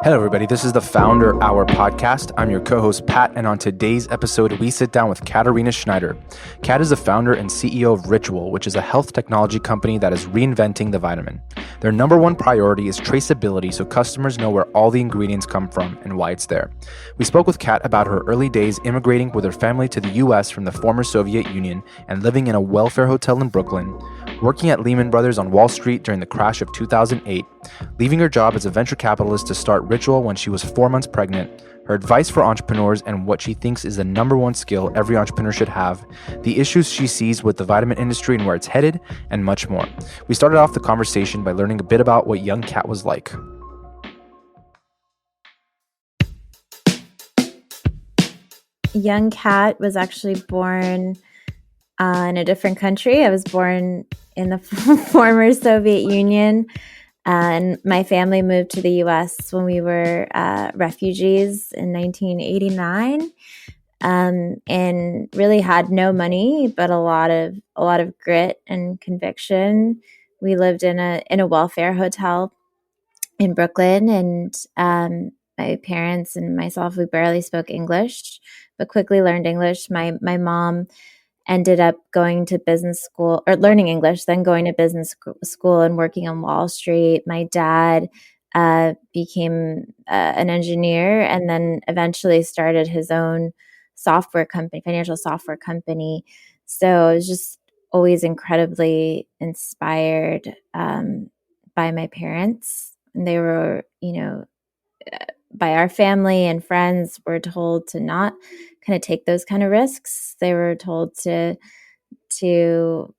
Hello, everybody. This is the Founder Hour podcast. I'm your co-host, Pat, and on today's episode, we sit down with Katerina Schneider. Kat is the founder and CEO of Ritual, which is a health technology company that is reinventing the vitamin. Their number one priority is traceability, so customers know where all the ingredients come from and why it's there. We spoke with Kat about her early days immigrating with her family to the U.S. from the former Soviet Union and living in a welfare hotel in Brooklyn, working at Lehman Brothers on Wall Street during the crash of 2008, leaving her job as a venture capitalist to start Ritual when she was 4 months pregnant, her advice for entrepreneurs and what she thinks is the number one skill every entrepreneur should have, the issues she sees with the vitamin industry and where it's headed, and much more. We started off the conversation by learning a bit about what young Kat was like. Young Kat was actually born in a different country. I was born in the former Soviet Union. And my family moved to the U.S. when we were refugees in 1989, and really had no money, but a lot of grit and conviction. We lived in a welfare hotel in Brooklyn, and my parents and myself, we barely spoke English, but quickly learned English. My mom ended up going to business school or learning English, then going to business school and working on Wall Street. My dad became an engineer and then eventually started his own software company, financial software company. So I was just always incredibly inspired by my parents. And they were, by our family and friends, were told to not kind of take those kind of risks. They were told to do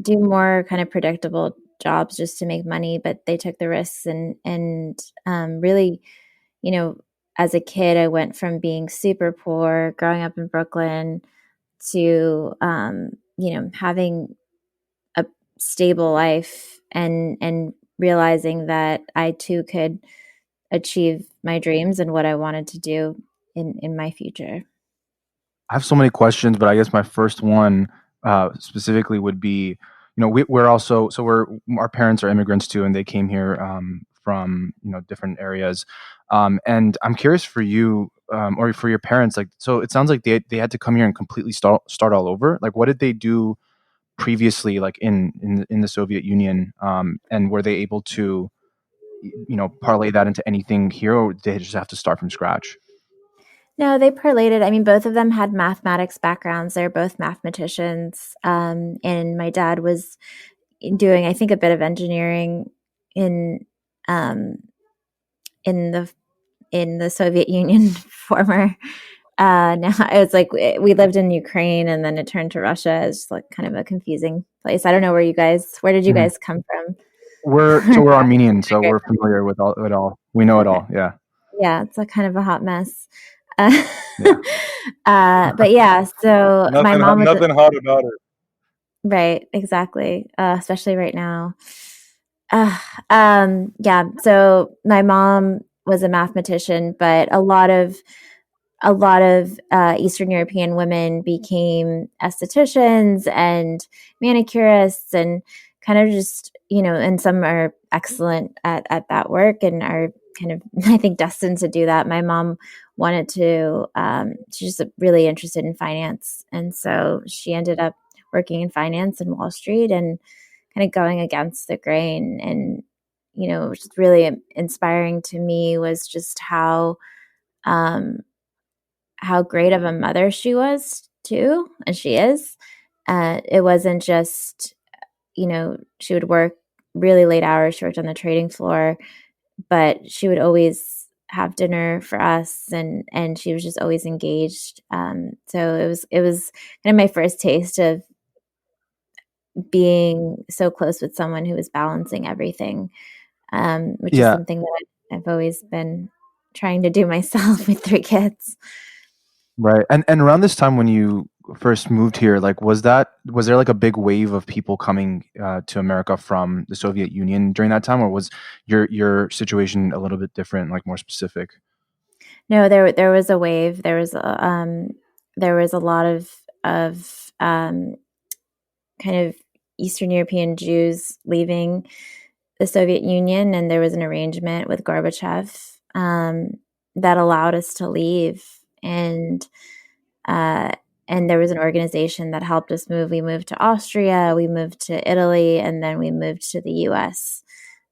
more kind of predictable jobs just to make money, but they took the risks and really, as a kid, I went from being super poor, growing up in Brooklyn, to having a stable life and realizing that I too could achieve my dreams and what I wanted to do in my future. I have so many questions, but I guess my first one specifically would be, our parents are immigrants too, and they came here from different areas, and I'm curious for you or for your parents, like, so it sounds like they had to come here and completely start all over. Like, what did they do previously, like in the Soviet Union, and were they able to parlay that into anything here, or did they just have to start from scratch? No, they parlayed it. I mean, both of them had mathematics backgrounds. They're both mathematicians. And my dad was doing, I think, a bit of engineering in the Soviet Union former. Now it's like we lived in Ukraine and then it turned to Russia. It's like kind of a confusing place. I don't know where did you guys come from? We're Armenian, so we're familiar with it all. We know it all. Yeah. Yeah, it's a kind of a hot mess. But yeah, so my mom was nothing hot about it. Right, exactly. Especially right now. Yeah. So my mom was a mathematician, but a lot of Eastern European women became estheticians and manicurists and kind of just, and some are excellent at that work and are kind of, I think, destined to do that. My mom wanted to, she's just really interested in finance. And so she ended up working in finance in Wall Street and kind of going against the grain. And, which is really inspiring to me was just how great of a mother she was too, and she is. It wasn't just, she would work really late hours. She worked on the trading floor, but she would always have dinner for us, and she was just always engaged. So it was kind of my first taste of being so close with someone who was balancing everything, which is something that I've always been trying to do myself with 3 kids. Right. And around this time when you first moved here, like, was there like a big wave of people coming to America from the Soviet Union during that time, or was your situation a little bit different, like more specific? No, there was a wave. There was a lot of kind of Eastern European Jews leaving the Soviet Union, and there was an arrangement with Gorbachev that allowed us to leave. And there was an organization that helped us move. We moved to Austria, we moved to Italy, and then we moved to the U.S.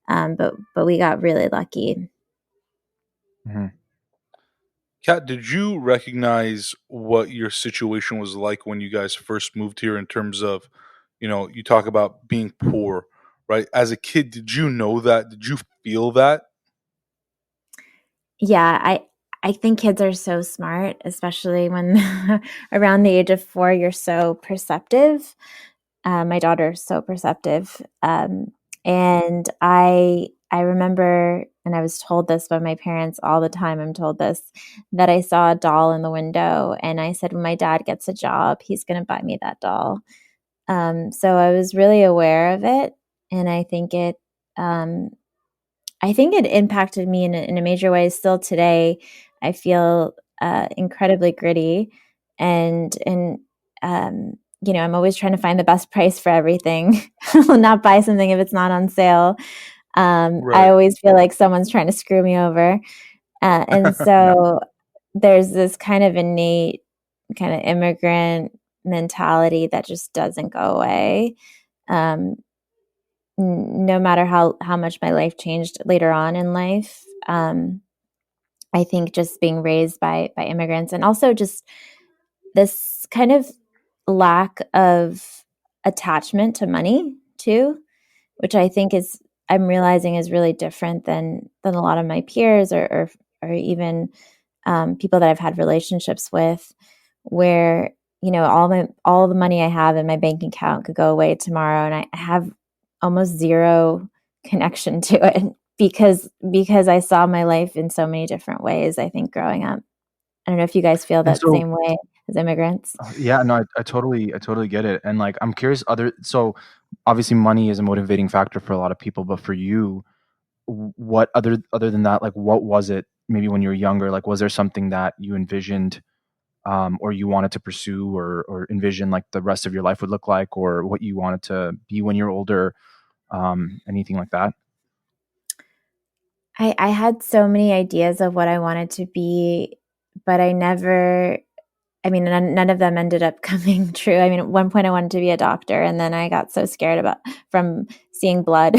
But we got really lucky. Mm-hmm. Kat, did you recognize what your situation was like when you guys first moved here in terms of, you talk about being poor, right? As a kid, did you know that? Did you feel that? Yeah, I think kids are so smart, especially when around the age of 4, you're so perceptive. My daughter's so perceptive, and I remember, and I was told this by my parents all the time. I'm told this, that I saw a doll in the window, and I said, when my dad gets a job, he's going to buy me that doll. So I was really aware of it, and um, I think it impacted me in a major way. Still today, I feel incredibly gritty, and I'm always trying to find the best price for everything. I'll not buy something if it's not on sale. I Right. always feel like someone's trying to screw me over, and Yeah. so there's this kind of innate kind of immigrant mentality that just doesn't go away. Um, no matter how much my life changed later on in life, I think just being raised by immigrants, and also just this kind of lack of attachment to money too, which I think is, I'm realizing, is really different than a lot of my peers, or even people that I've had relationships with, where all the money I have in my bank account could go away tomorrow, and I have almost zero connection to it because I saw my life in so many different ways, I think, growing up. I don't know if you guys feel And that so, same way as immigrants. yeah, no, I totally get it. And like, I'm curious, so obviously money is a motivating factor for a lot of people, but for you, what other than that, like, what was it maybe when you were younger? Like, was there something that you envisioned, or you wanted to pursue, or envision like the rest of your life would look like, or what you wanted to be when you're older? Anything like that? I had so many ideas of what I wanted to be, but I mean, none of them ended up coming true. I mean, at one point I wanted to be a doctor, and then I got so scared from seeing blood.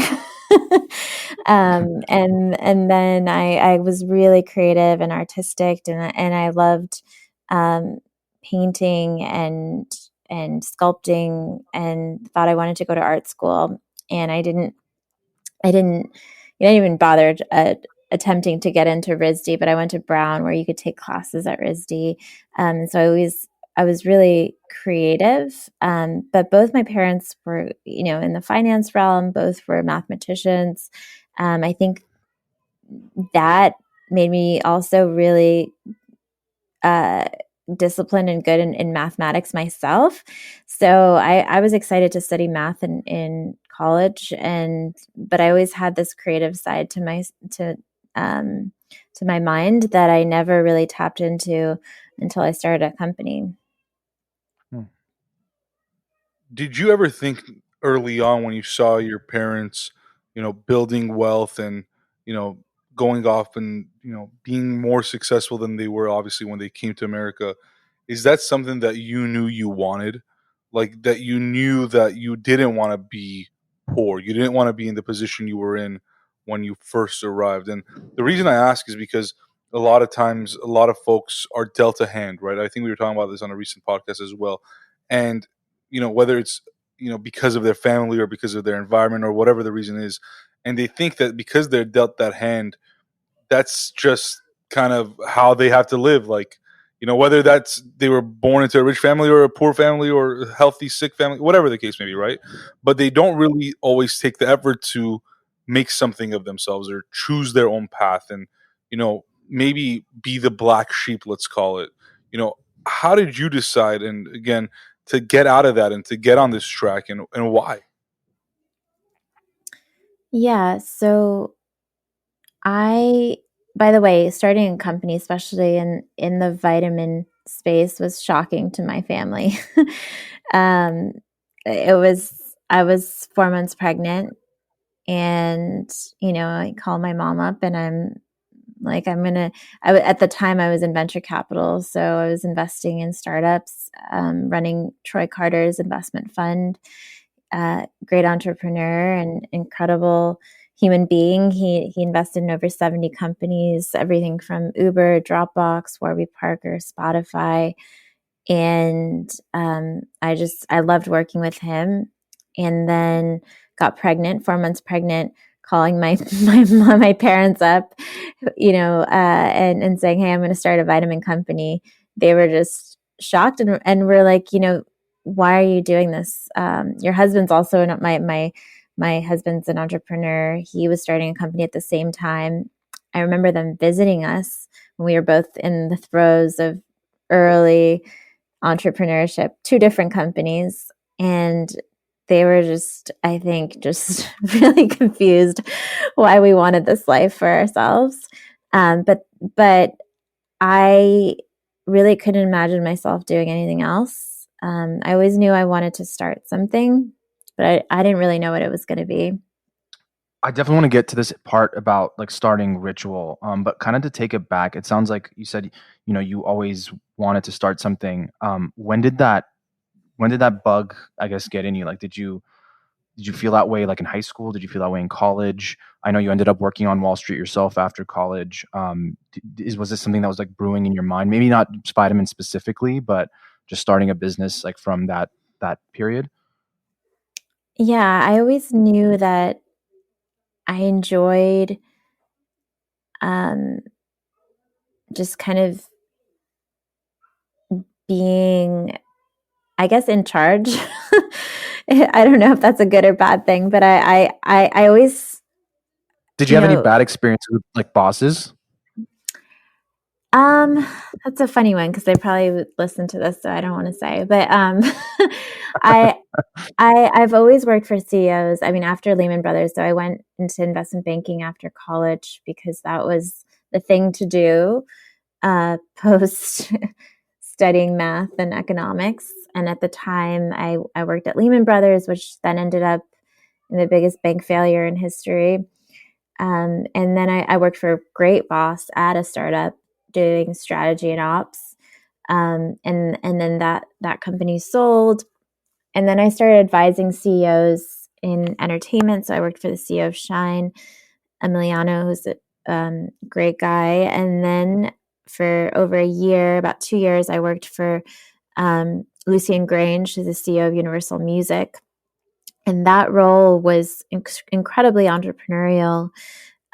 And then I was really creative and artistic, and I loved um, painting and sculpting, and thought I wanted to go to art school. And I didn't even bother attempting to get into RISD, but I went to Brown, where you could take classes at RISD. So I was really creative. But both my parents were, in the finance realm. Both were mathematicians. I think that made me also really uh, disciplined and good in mathematics myself. So I was excited to study math in college, but I always had this creative side um, to my mind that I never really tapped into until I started a company. Hmm. Did you ever think early on when you saw your parents, building wealth and, you know, going off and, being more successful than they were obviously when they came to America, is that something that you knew you wanted? Like that you knew that you didn't want to be poor. You didn't want to be in the position you were in when you first arrived. And the reason I ask is because a lot of times a lot of folks are dealt a hand, right? I think we were talking about this on a recent podcast as well. And whether it's because of their family or because of their environment or whatever the reason is, and they think that because they're dealt that hand, that's just kind of how they have to live. Like, whether that's they were born into a rich family or a poor family or a healthy, sick family, whatever the case may be, right? But they don't really always take the effort to make something of themselves or choose their own path and, maybe be the black sheep, let's call it. You know, how did you decide, and again, to get out of that and to get on this track, and why? Yeah. So I, by the way, starting a company, especially in the vitamin space, was shocking to my family. um, I was 4 months pregnant, And, I call my mom up and I'm like, at the time I was in venture capital. So I was investing in startups, running Troy Carter's investment fund, great entrepreneur and incredible human being. He invested in over 70 companies, everything from Uber, Dropbox, Warby Parker, Spotify. And I loved working with him. And then got pregnant, 4 months pregnant, calling my my parents up, and saying, "Hey, I'm going to start a vitamin company." They were just shocked and were like, "Why are you doing this? Your husband's also my husband's an entrepreneur. He was starting a company at the same time." I remember them visiting us when we were both in the throes of early entrepreneurship, two different companies. And they were just, I think, just really confused why we wanted this life for ourselves. But I really couldn't imagine myself doing anything else. I always knew I wanted to start something, but I didn't really know what it was going to be. I definitely want to get to this part about like starting Ritual, but kind of to take it back, it sounds like you said, you always wanted to start something. When did that bug, I guess, get in you? Like, did you feel that way like in high school? Did you feel that way in college? I know you ended up working on Wall Street yourself after college. Was this something that was like brewing in your mind? Maybe not Spiderman specifically, but just starting a business like from that period. Yeah, I always knew that I enjoyed um, just kind of being, I guess, in charge. I don't know if that's a good or bad thing, but I always, Did you you have any know, bad experiences with like bosses? um, that's a funny one because they probably would listen to this, so I don't want to say. But I, I've always worked for CEOs. I mean, after Lehman Brothers, so I went into investment banking after college because that was the thing to do post studying math and economics. And at the time, I worked at Lehman Brothers, which then ended up in the biggest bank failure in history. And then I worked for a great boss at a startup doing strategy and ops. And then that company sold. And then I started advising CEOs in entertainment. So I worked for the CEO of Shine, Emiliano, who's a great guy. And then for over a year, about 2 years, I worked for Lucian Grange, who's the CEO of Universal Music. And that role was incredibly entrepreneurial,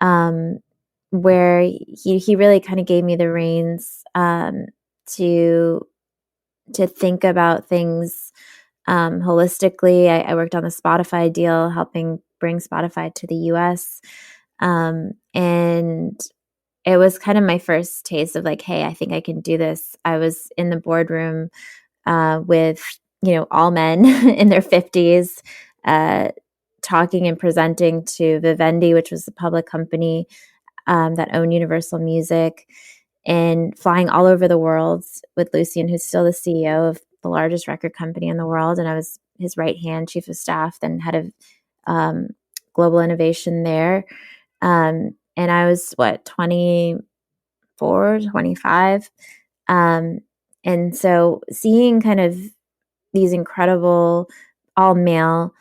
um, where he really kind of gave me the reins to think about things holistically. I worked on the Spotify deal, helping bring Spotify to the US. And it was kind of my first taste of like, hey, I think I can do this. I was in the boardroom with, all men in their 50s, talking and presenting to Vivendi, which was a public company that owned Universal Music, and flying all over the world with Lucian, who's still the CEO of the largest record company in the world. And I was his right hand chief of staff, then head of global innovation there. And I was 24, 25. And so seeing kind of these incredible all male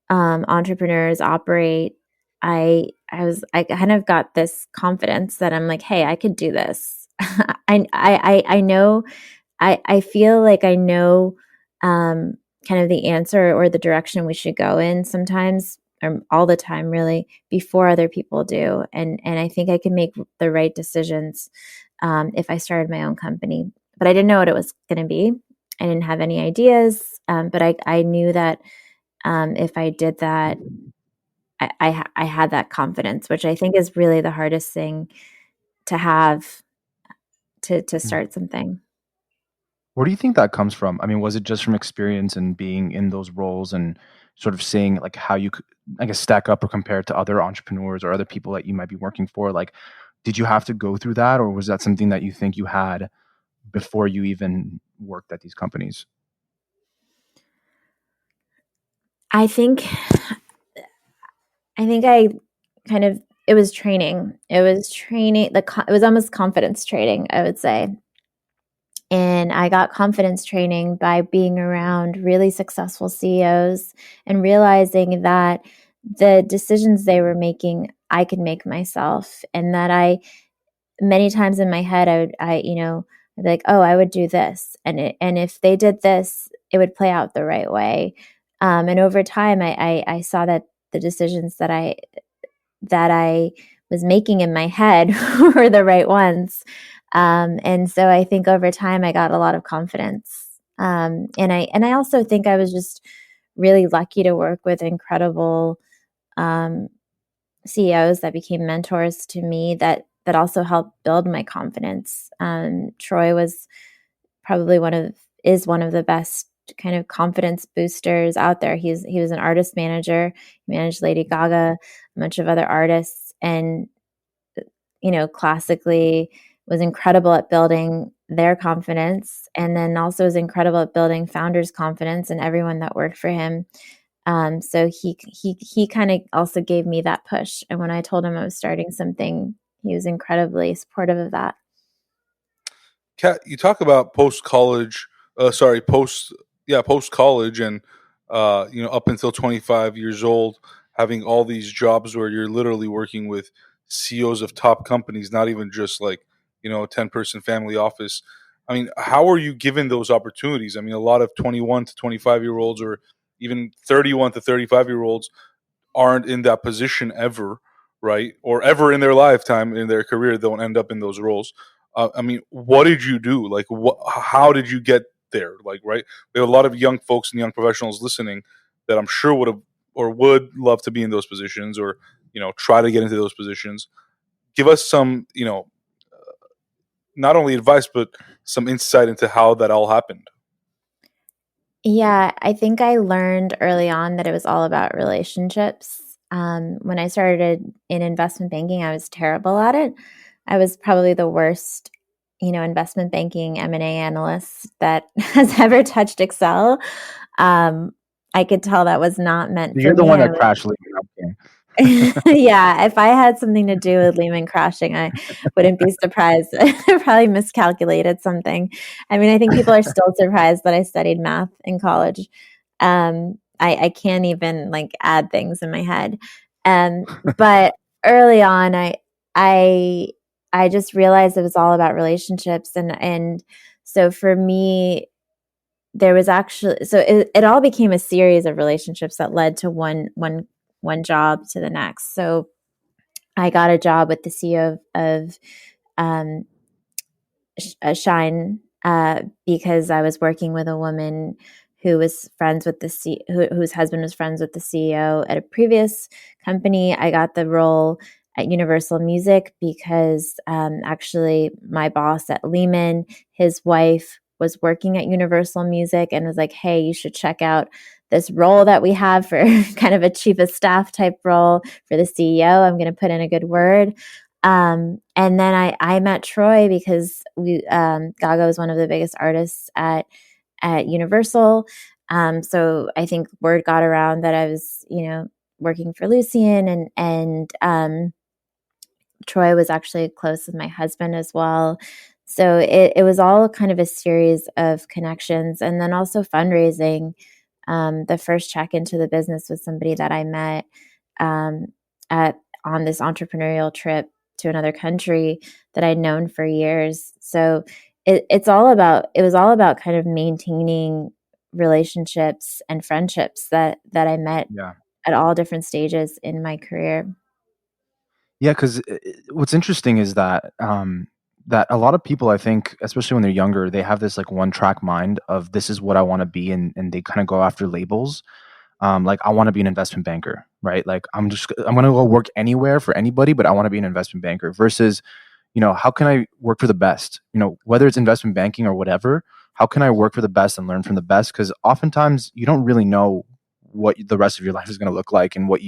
entrepreneurs operate, I kind of got this confidence that I'm like, hey, I could do this. I know, I feel like I know kind of the answer or the direction we should go in sometimes, or all the time really, before other people do. And I think I can make the right decisions if I started my own company. But I didn't know what it was going to be. I didn't have any ideas, but I knew that if I did that, I had that confidence, which I think is really the hardest thing to have to start something. Where do you think that comes from? I mean, was it just from experience and being in those roles and sort of seeing like how you could, I guess, stack up or compare to other entrepreneurs or other people that you might be working for? Like, did you have to go through that, or was that something that you think you had before you even worked at these companies? I think I think it was training. It was almost confidence training, I would say. And I got confidence training by being around really successful CEOs and realizing that the decisions they were making, I could make myself. And that many times in my head, I'd be like, oh, I would do this. And if they did this, it would play out the right way. And over time, I saw that the decisions that I was making in my head were the right ones. And so I think over time I got a lot of confidence. And I also think I was just really lucky to work with incredible CEOs that became mentors to me that also helped build my confidence. Troy was probably is one of the best kind of confidence boosters out there. He was an artist manager. He managed Lady Gaga, a bunch of other artists, and classically was incredible at building their confidence, and then also was incredible at building founders' confidence and everyone that worked for him. So he kind of also gave me that push. And when I told him I was starting something, he was incredibly supportive of that. Kat, you talk about post college, and up until 25 years old, having all these jobs where you're literally working with CEOs of top companies, not even just like a 10-person family office. I mean, how are you given those opportunities? I mean, a lot of 21 to 25-year-olds, or even 31 to 35-year-olds, aren't in that position ever, right? Or ever in their lifetime, in their career, don't end up in those roles. I mean, what did you do? Like, how did you get there? Like, right? We have a lot of young folks and young professionals listening that I'm sure would love to be in those positions, or try to get into those positions. Give us some, not only advice but some insight into how that all happened. Yeah, I think I learned early on that it was all about relationships. When I started in investment banking, I was terrible at it. I was probably the worst, investment banking M&A analyst that has ever touched Excel. I could tell that was not meant for You're the me. one that crashed Lehman Brothers. Yeah, if I had something to do with Lehman crashing, I wouldn't be surprised. I probably miscalculated something. I mean, I think people are still surprised that I studied math in college. I can't even like add things in my head. But early on, I I just realized it was all about relationships, and so for me, there was actually it all became a series of relationships that led to one job to the next. So I got a job with the CEO of um, Shine because I was working with a woman who was friends with whose husband was friends with the CEO at a previous company. I got the role at Universal Music because actually my boss at Lehman, his wife was working at Universal Music and was like, hey, you should check out this role that we have for kind of a chief of staff type role for the CEO. I'm going to put in a good word. And then I met Troy because Gaga was one of the biggest artists at Universal. So I think word got around that I was, working for Lucian, and Troy was actually close with my husband as well. So it was all kind of a series of connections, and then also fundraising. The first check into the business was somebody that I met on this entrepreneurial trip to another country that I'd known for years. So it was all about kind of maintaining relationships and friendships that I met at all different stages in my career. Yeah, because what's interesting is that that a lot of people, I think, especially when they're younger, they have this like one track mind of this is what I want to be, and they kind of go after labels. Like I want to be an investment banker, right? Like I'm going to go work anywhere for anybody, but I want to be an investment banker versus, how can I work for the best? Whether it's investment banking or whatever, how can I work for the best and learn from the best? Because oftentimes you don't really know what the rest of your life is going to look like and what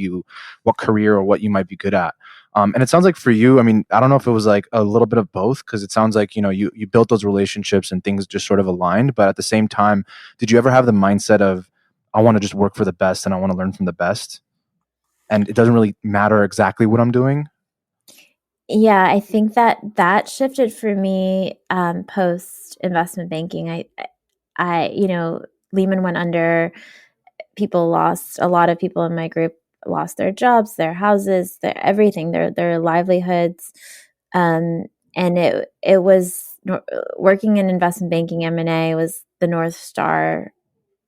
career or what you might be good at. And it sounds like for you, I mean, I don't know if it was like a little bit of both, because it sounds like, you built those relationships and things just sort of aligned. But at the same time, did you ever have the mindset of, I want to just work for the best and I want to learn from the best? and it doesn't really matter exactly what I'm doing? Yeah, I think that shifted for me post investment banking. Lehman went under. A lot of people in my group lost their jobs, their houses, their everything, their livelihoods. And it was working in investment banking. M&A was the North Star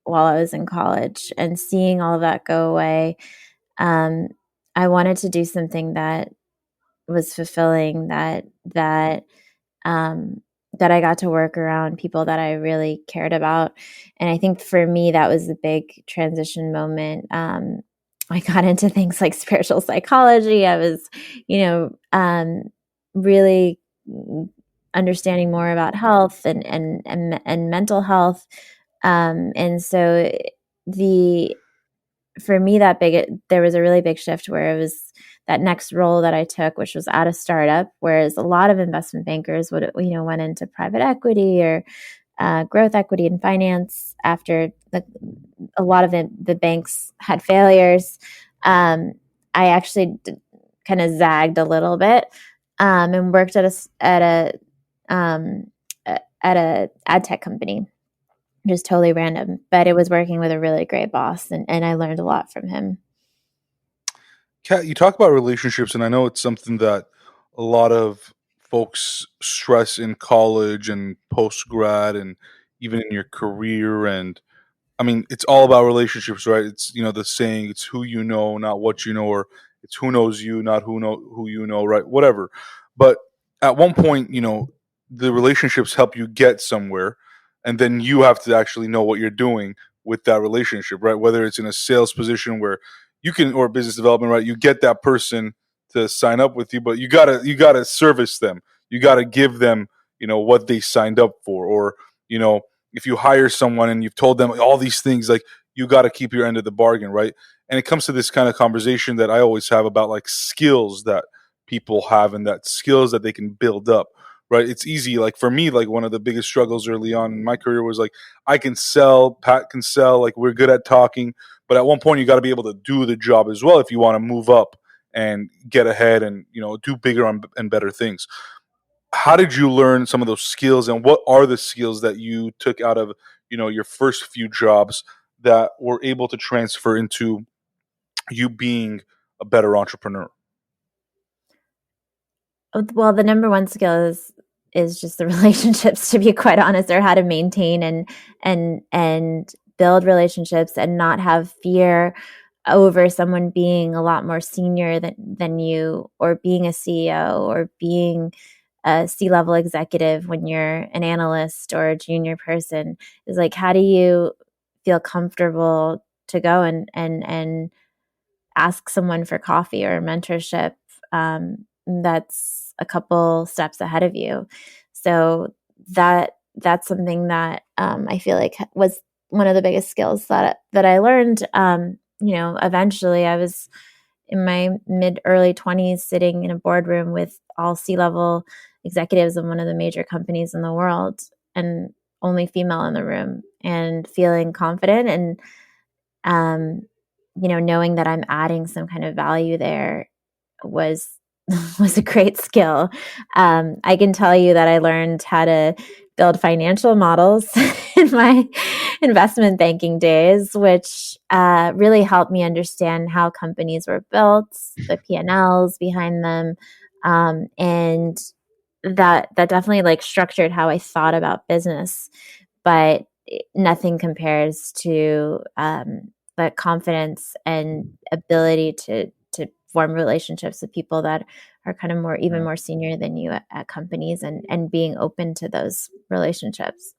while I was in college, and seeing all of that go away. I wanted to do something that was fulfilling, um, that I got to work around people that I really cared about. And I think for me, that was a big transition moment. I got into things like spiritual psychology. I was, really understanding more about health and mental health. And so the for me, there was a really big shift where it was that next role that I took, which was at a startup, whereas a lot of investment bankers went into private equity or growth equity and finance after a lot of the banks had failures. I actually kind of zagged a little bit, and worked um, at a ad tech company, just totally random, but it was working with a really great boss, and I learned a lot from him. Kat, you talk about relationships, and I know it's something that a lot of folks stress in college and post grad, and even in your career. And I mean, it's all about relationships, right? It's the saying, it's who you know, not what you know, or it's who knows you, not who you know, right? Whatever. But at one point, the relationships help you get somewhere, and then you have to actually know what you're doing with that relationship, right? Whether it's in a sales position where you can, or business development, right? You get that person to sign up with you, but you gotta service them. You gotta give them, what they signed up for, or you know if you hire someone and you've told them all these things, like you got to keep your end of the bargain, right? And it comes to this kind of conversation that I always have about like skills that people have and that skills that they can build up, right? It's easy. Like for me, like one of the biggest struggles early on in my career was like, I can sell, Pat can sell, like we're good at talking, but at one point you got to be able to do the job as well if you want to move up and get ahead and do bigger and better things. How did you learn some of those skills, and what are the skills that you took out of your first few jobs that were able to transfer into you being a better entrepreneur? Well, the number one skill is just the relationships, to be quite honest, or how to maintain and build relationships and not have fear over someone being a lot more senior than you, or being a CEO, or being a C-level executive when you're an analyst or a junior person. Is like, how do you feel comfortable to go and ask someone for coffee or mentorship, that's a couple steps ahead of you. So that's something that I feel like was one of the biggest skills that I learned. Eventually I was in my mid early 20s sitting in a boardroom with all C-level executives of one of the major companies in the world, and only female in the room, and feeling confident and um, knowing that I'm adding some kind of value there was was a great skill. I can tell you that I learned how to build financial models in my investment banking days, which really helped me understand how companies were built, the P&Ls behind them, and that definitely like structured how I thought about business. But nothing compares to the confidence and ability to form relationships with people that are kind of even more senior than you at companies, and being open to those relationships.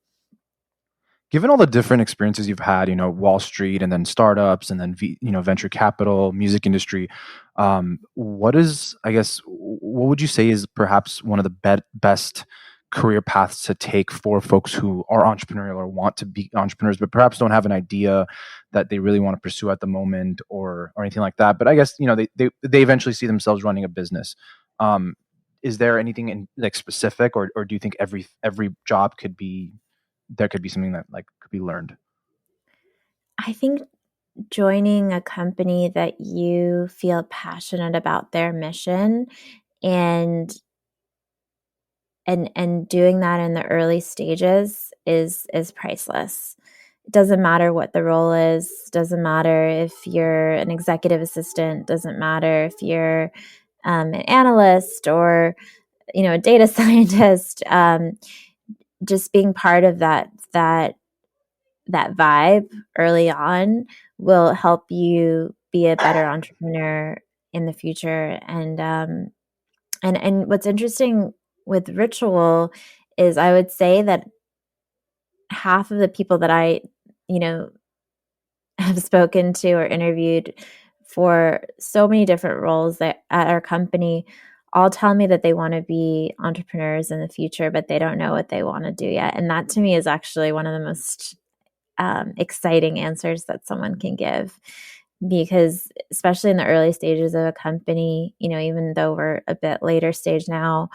Given all the different experiences you've had, Wall Street and then startups and then venture capital, music industry, what would you say is perhaps one of the best career paths to take for folks who are entrepreneurial or want to be entrepreneurs, but perhaps don't have an idea that they really want to pursue at the moment, or anything like that? But I guess they eventually see themselves running a business. Is there anything in like specific, or do you think every job could be something that like could be learned? I think joining a company that you feel passionate about their mission and doing that in the early stages is priceless. It doesn't matter what the role is, doesn't matter if you're an executive assistant, doesn't matter if you're an analyst or a data scientist. Just being part of that vibe early on will help you be a better entrepreneur in the future. And what's interesting with Ritual is I would say that half of the people that I, have spoken to or interviewed for so many different roles that at our company all tell me that they want to be entrepreneurs in the future, but they don't know what they want to do yet. And that to me is actually one of the most exciting answers that someone can give, because especially in the early stages of a company, even though we're a bit later stage now,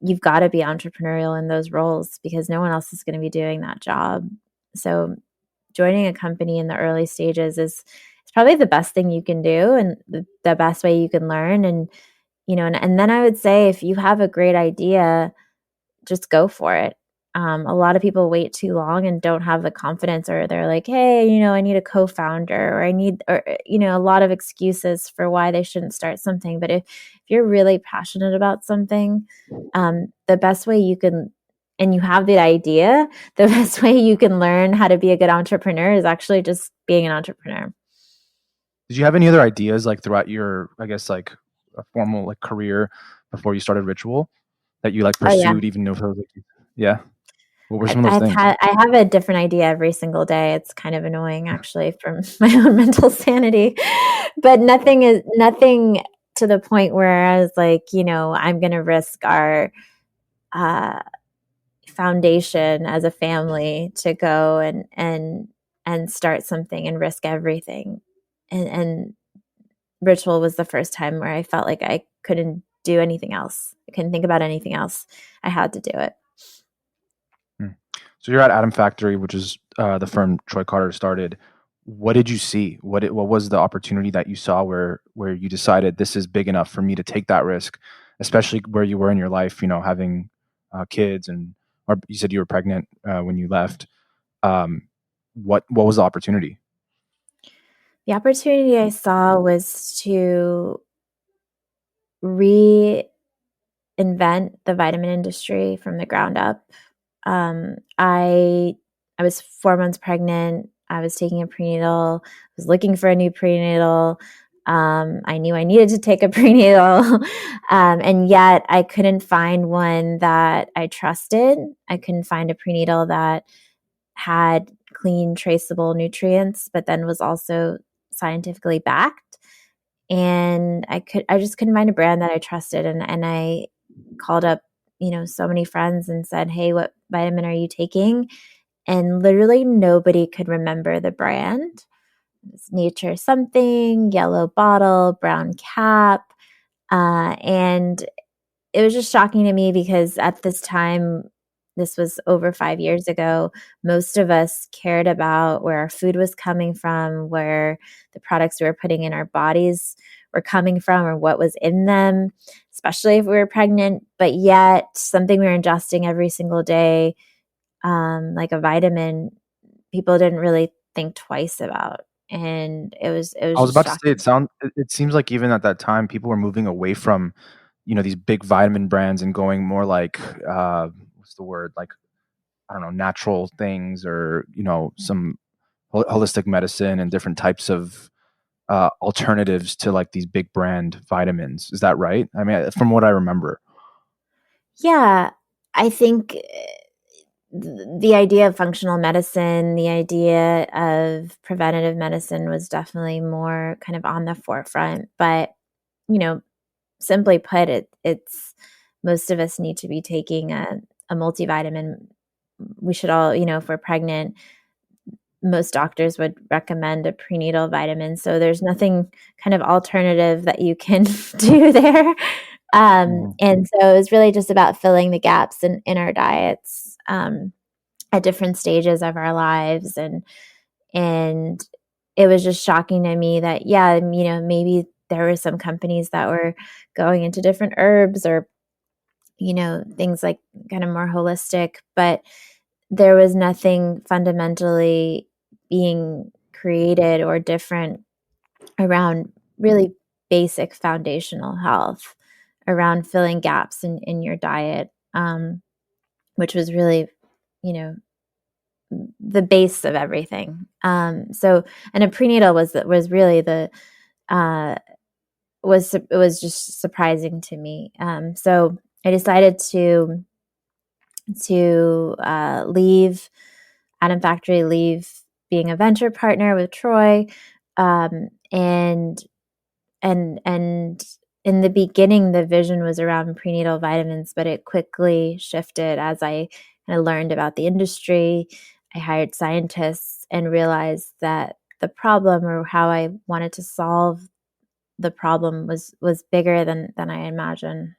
you've got to be entrepreneurial in those roles because no one else is going to be doing that job. So joining a company in the early stages is probably the best thing you can do and the best way you can learn. And then I would say if you have a great idea, just go for it. A lot of people wait too long and don't have the confidence, or they're like, hey, I need a co-founder, or a lot of excuses for why they shouldn't start something. But if you're really passionate about something, the best way you can, and you have the idea, the best way you can learn how to be a good entrepreneur is actually just being an entrepreneur. Did you have any other ideas like throughout your, I guess, like a formal like career before you started Ritual that you like pursued, Oh, yeah. even though it was like, yeah? What were some of those things? I have a different idea every single day. It's kind of annoying actually from my own mental sanity, but nothing to the point where I was like, I'm going to risk our foundation as a family to go and start something and risk everything. And Ritual was the first time where I felt like I couldn't do anything else. I couldn't think about anything else. I had to do it. So you're at Atom Factory, which is the firm Troy Carter started. What did you see? What was the opportunity that you saw where you decided this is big enough for me to take that risk, especially where you were in your life, having kids or you said you were pregnant when you left. What was the opportunity? The opportunity I saw was to reinvent the vitamin industry from the ground up. I was 4 months pregnant. I was taking a prenatal. I was looking for a new prenatal. I knew I needed to take a prenatal, and yet I couldn't find one that I trusted. I couldn't find a prenatal that had clean, traceable nutrients, but then was also scientifically backed. And I just couldn't find a brand that I trusted. And I called up, so many friends and said, hey, what vitamin are you taking? And literally nobody could remember the brand. It was Nature something, yellow bottle, brown cap. And it was just shocking to me because at this time, this was over 5 years ago, most of us cared about where our food was coming from, where the products we were putting in our bodies were coming from, or what was in them, especially if we were pregnant. But yet something we were ingesting every single day, like a vitamin, people didn't really think twice about. And it was I was just about to say shocking. it seems like even at that time people were moving away from these big vitamin brands and going more like what's the word, like I don't know, natural things, or some holistic medicine and different types of alternatives to like these big brand vitamins. Is that right? I mean, from what I remember. Yeah, I think the idea of functional medicine, the idea of preventative medicine was definitely more kind of on the forefront. But, simply put, it's most of us need to be taking a multivitamin. We should all, if we're pregnant, most doctors would recommend a prenatal vitamin. So there's nothing kind of alternative that you can do there. And so it was really just about filling the gaps in our diets at different stages of our lives. And it was just shocking to me that, yeah, maybe there were some companies that were going into different herbs or, things like kind of more holistic, but there was nothing fundamentally being created or different around really basic foundational health, around filling gaps in your diet, which was really, the base of everything. And a prenatal was really it was just surprising to me. So I decided to leave Atom Factory, leave being a venture partner with Troy, and in the beginning, the vision was around prenatal vitamins, but it quickly shifted as I kind of learned about the industry. I hired scientists and realized that the problem, or how I wanted to solve the problem, was bigger than I imagined.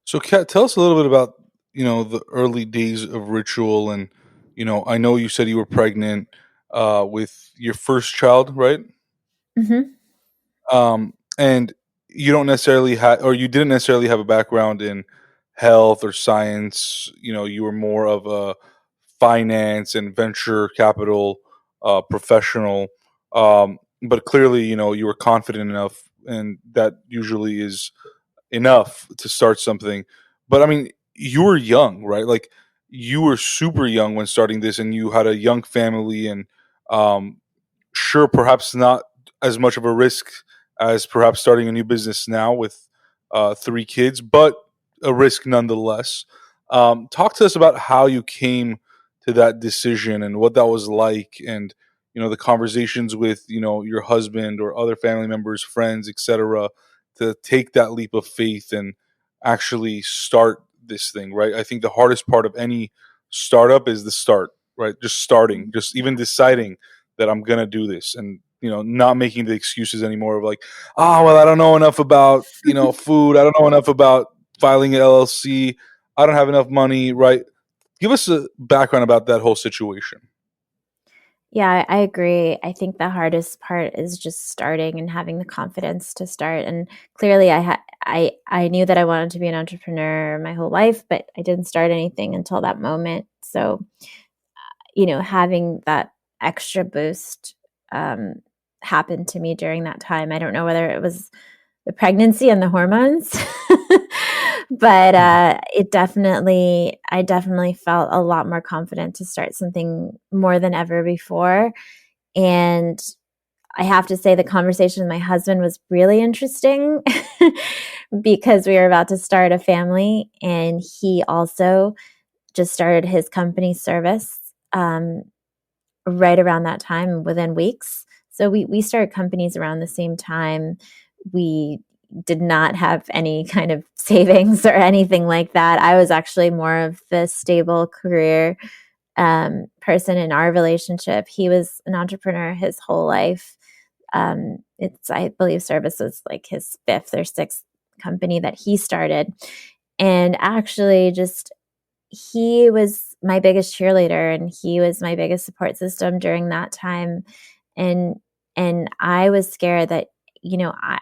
So, Kat, tell us a little bit about the early days of Ritual, and I know you said you were pregnant with your first child, right? Mm-hmm. And you don't necessarily have, or you didn't necessarily have a background in health or science. You were more of a finance and venture capital professional. But clearly, you were confident enough, and that usually is enough to start something. But I mean, you were young, right? Like, you were super young when starting this, and you had a young family, and um, sure, perhaps not as much of a risk as perhaps starting a new business now with 3 kids, but a risk nonetheless. Talk to us about how you came to that decision and what that was like, and the conversations with your husband or other family members, friends, etc., to take that leap of faith and actually start this thing. Right? I think the hardest part of any startup is the start. Right? Just starting, just even deciding that I'm gonna do this, and not making the excuses anymore of like, oh well, I don't know enough about food, I don't know enough about filing an LLC, I don't have enough money, right? Give us a background about that whole situation. Yeah, I agree. I think the hardest part is just starting and having the confidence to start. And clearly, I knew that I wanted to be an entrepreneur my whole life, but I didn't start anything until that moment. So, having that extra boost happened to me during that time. I don't know whether it was the pregnancy and the hormones, but I definitely felt a lot more confident to start something more than ever before. And I have to say, the conversation with my husband was really interesting because we were about to start a family, and he also just started his company Service right around that time, within weeks. So we started companies around the same time. We did not have any kind of savings or anything like that. I was actually more of the stable career person in our relationship. He was an entrepreneur his whole life. I believe Service was like his 5th or 6th company that he started. And actually, just he was my biggest cheerleader, and he was my biggest support system during that time. And I was scared that,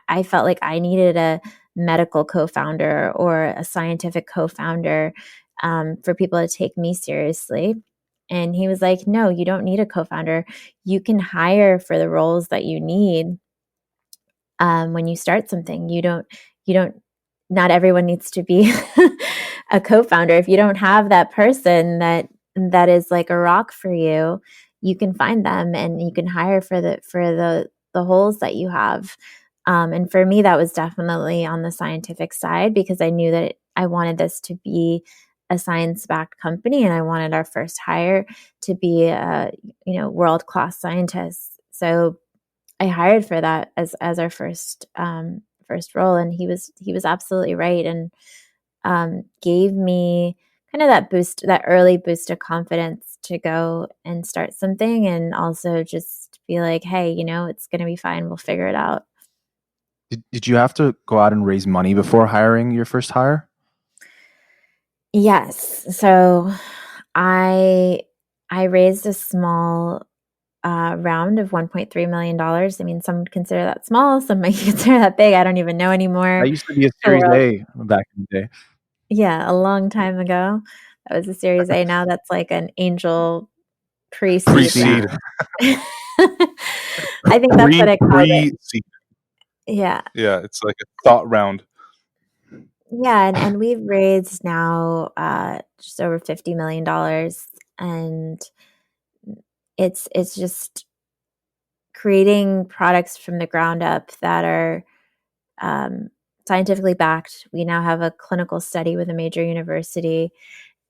I felt like I needed a medical co-founder or a scientific co-founder for people to take me seriously. And he was like, no, you don't need a co-founder. You can hire for the roles that you need when you start something. Not everyone needs to be a co-founder. If you don't have that person that is like a rock for you, you can find them and you can hire for the holes that you have. And for me, that was definitely on the scientific side, because I knew that I wanted this to be a science-backed company, and I wanted our first hire to be a world-class scientist. So I hired for that as our first role, and he was absolutely right, and gave me kind of that early boost of confidence to go and start something, and also just be like, hey, it's going to be fine. We'll figure it out. Did you have to go out and raise money before hiring your first hire? Yes. So I raised a small round of $1.3 million. I mean, some would consider that small, some might consider that big. I don't even know anymore. That used to be a The Series world, A back in the day. yeah, a long time ago. That was a Series A. Now that's like an angel pre-seed Pre-seed. round. I think that's what I called it. Pre-seed. Yeah. Yeah, it's like a thought round. Yeah, and we've raised now just over $50 million, and it's just creating products from the ground up that are scientifically backed. We now have a clinical study with a major university.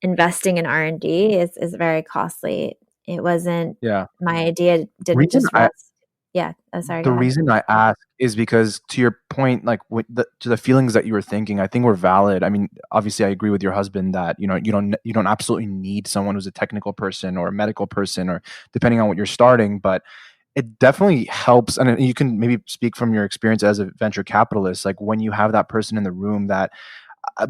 Investing in R&D is very costly. It wasn't Yeah. my idea. Didn't Reason just I rest. Yeah. Oh, sorry. Go The ahead. reason I ask is because, to your point, like to the feelings that you were thinking, I think were valid. I mean, obviously, I agree with your husband that you don't absolutely need someone who's a technical person or a medical person, or depending on what you're starting. But it definitely helps, and you can maybe speak from your experience as a venture capitalist. Like when you have that person in the room that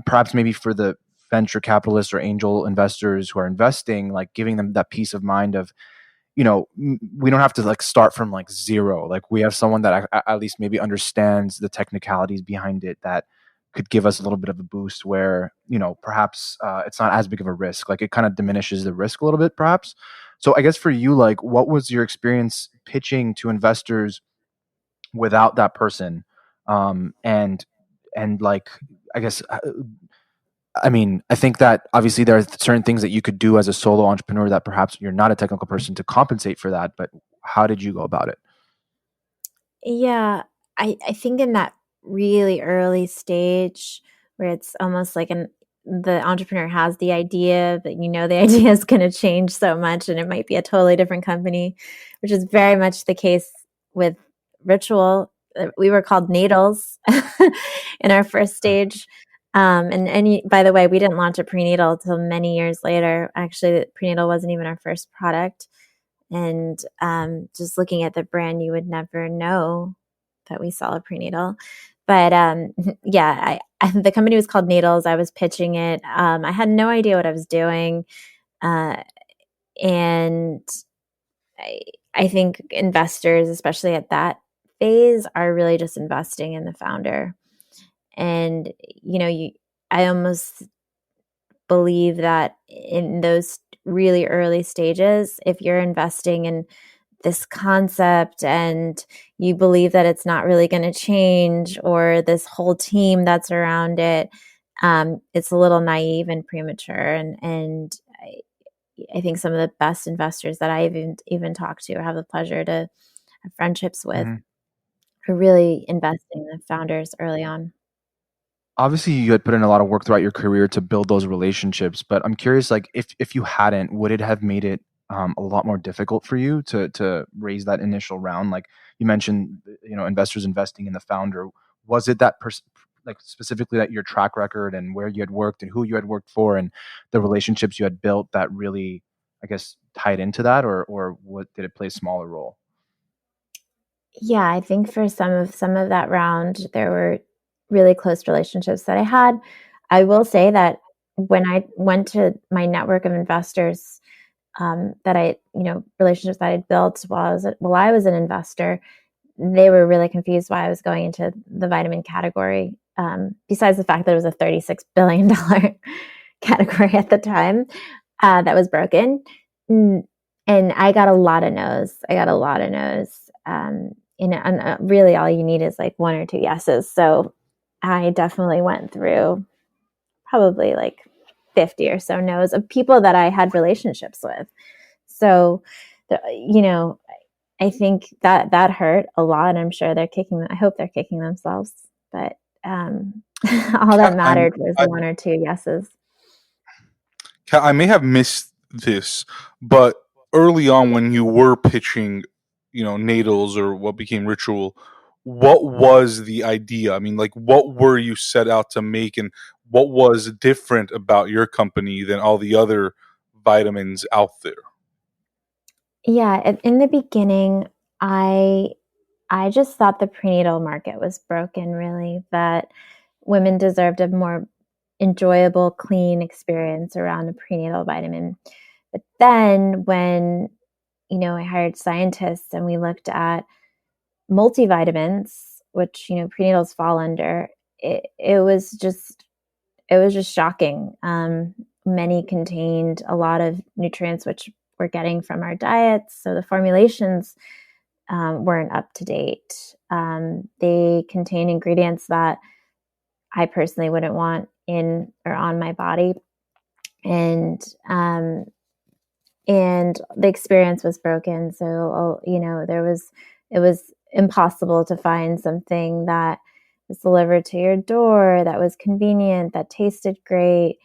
perhaps maybe for the venture capitalists or angel investors who are investing, like giving them that peace of mind of, we don't have to like start from like zero. Like we have someone that at least maybe understands the technicalities behind it that could give us a little bit of a boost where, perhaps it's not as big of a risk. Like it kind of diminishes the risk a little bit, perhaps. So I guess for you, like what was your experience pitching to investors without that person? And like, I guess, I mean, I think that obviously there are certain things that you could do as a solo entrepreneur that perhaps you're not a technical person to compensate for that. But how did you go about it? Yeah, I think in that really early stage where it's almost like the entrepreneur has the idea, but the idea is going to change so much and it might be a totally different company, which is very much the case with Ritual. We were called Needles in our first stage. By the way, we didn't launch a prenatal until many years later. Actually, prenatal wasn't even our first product. And just looking at the brand, you would never know that we sell a prenatal. But yeah, the company was called Needles. I was pitching it. I had no idea what I was doing. And I think investors, especially at that phase, are really just investing in the founder. And, I almost believe that in those really early stages, if you're investing in this concept and you believe that it's not really going to change, or this whole team that's around it, it's a little naive and premature. And I think some of the best investors that I even talked to or have the pleasure to have friendships with Mhm. are really investing in the founders early on. Obviously, you had put in a lot of work throughout your career to build those relationships, but I'm curious, like if you hadn't, would it have made it a lot more difficult for you to raise that initial round? Like you mentioned, investors investing in the founder. Was it that like specifically that your track record and where you had worked and who you had worked for and the relationships you had built that really, I guess, tied into that, or what did it play a smaller role? Yeah, I think for some of that round, there were really close relationships that I had. I will say that when I went to my network of investors, that relationships that I'd built while I was an investor, they were really confused why I was going into the vitamin category. Besides the fact that it was a $36 billion category at the time, that was broken. And I got a lot of no's. And really all you need is like one or two yeses. So I definitely went through probably like 50 or so no's of people that I had relationships with. So, I think that hurt a lot. I'm sure I hope they're kicking themselves, but all that mattered was I, one or two yeses. I may have missed this, but early on when you were pitching, Nadals or what became Ritual, what was the idea? I mean, like, what were you set out to make, and what was different about your company than all the other vitamins out there? Yeah, in the beginning, I just thought the prenatal market was broken, really, that women deserved a more enjoyable, clean experience around a prenatal vitamin. But then when I hired scientists and we looked at multivitamins, which, prenatals fall under. It was just shocking. Many contained a lot of nutrients, which we're getting from our diets. So the formulations weren't up to date. They contain ingredients that I personally wouldn't want in or on my body. And the experience was broken. So, it was impossible to find something that was delivered to your door, that was convenient, that tasted great.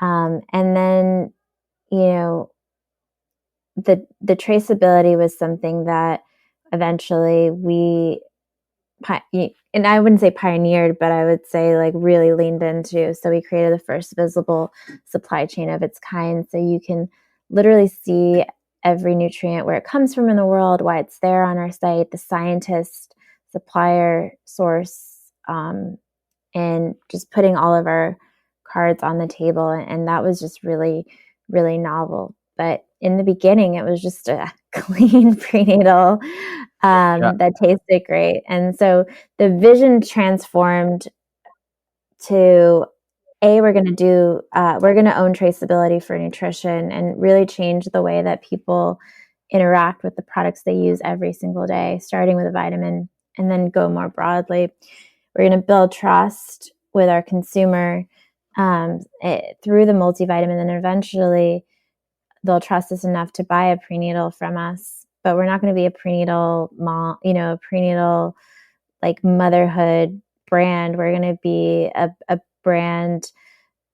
And then, the traceability was something that eventually and I wouldn't say pioneered, but I would say like really leaned into. So we created the first visible supply chain of its kind. So you can literally see every nutrient, where it comes from in the world, why it's there on our site, the scientist, supplier, source, and just putting all of our cards on the table. And that was just really, really novel. But in the beginning, it was just a clean prenatal that tasted great. And so the vision transformed to we're going to own traceability for nutrition and really change the way that people interact with the products they use every single day, starting with a vitamin and then go more broadly. We're going to build trust with our consumer through the multivitamin, and eventually they'll trust us enough to buy a prenatal from us. But we're not going to be a prenatal mom, a prenatal like motherhood brand. We're going to be a brand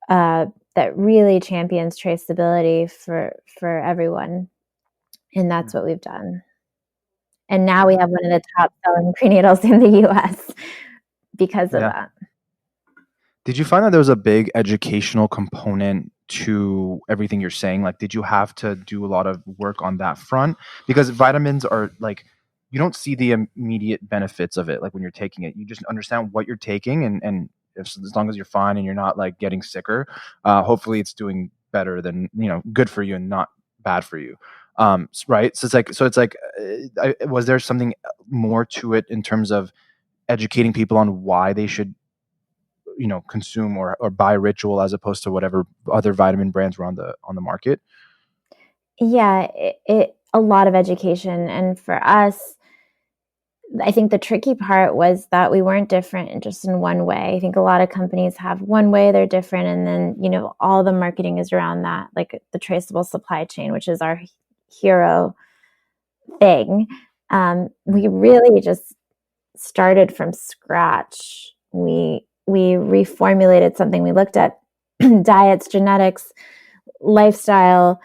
that really champions traceability for everyone. And that's what we've done. And now we have one of the top selling prenatals in the US because of that. Did you find that there was a big educational component to everything you're saying? Like, did you have to do a lot of work on that front? Because vitamins are like, you don't see the immediate benefits of it. Like when you're taking it, you just understand what you're taking, and as long as you're fine and you're not like getting sicker, hopefully it's doing better than, good for you and not bad for you. Right. So it's like, was there something more to it in terms of educating people on why they should consume or buy Ritual as opposed to whatever other vitamin brands were on the market? Yeah, it a lot of education. And for us, I think the tricky part was that we weren't different just in one way. I think a lot of companies have one way they're different, and then all the marketing is around that, like the traceable supply chain, which is our hero thing. We really just started from scratch. We reformulated something. We looked at diets, genetics, lifestyle,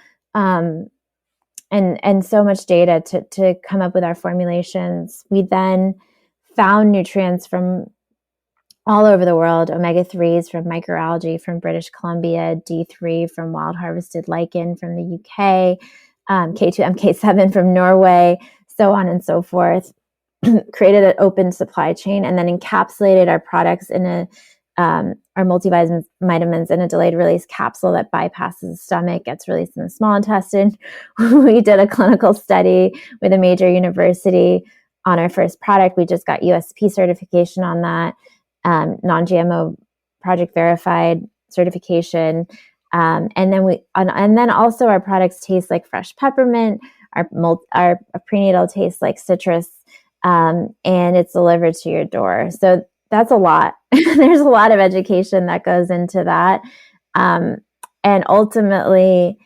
and so much data to come up with our formulations. We then found nutrients from all over the world, omega-3s from microalgae from British Columbia, D3 from wild harvested lichen from the UK, K2, MK7 from Norway, so on and so forth. Created an open supply chain and then encapsulated our products in our multivitamins in a delayed release capsule that bypasses the stomach, gets released in the small intestine. We did a clinical study with a major university on our first product. We just got USP certification on that, non-GMO project verified certification. And then also our products taste like fresh peppermint. Our prenatal tastes like citrus. And it's delivered to your door. So that's a lot. There's a lot of education that goes into that. And ultimately,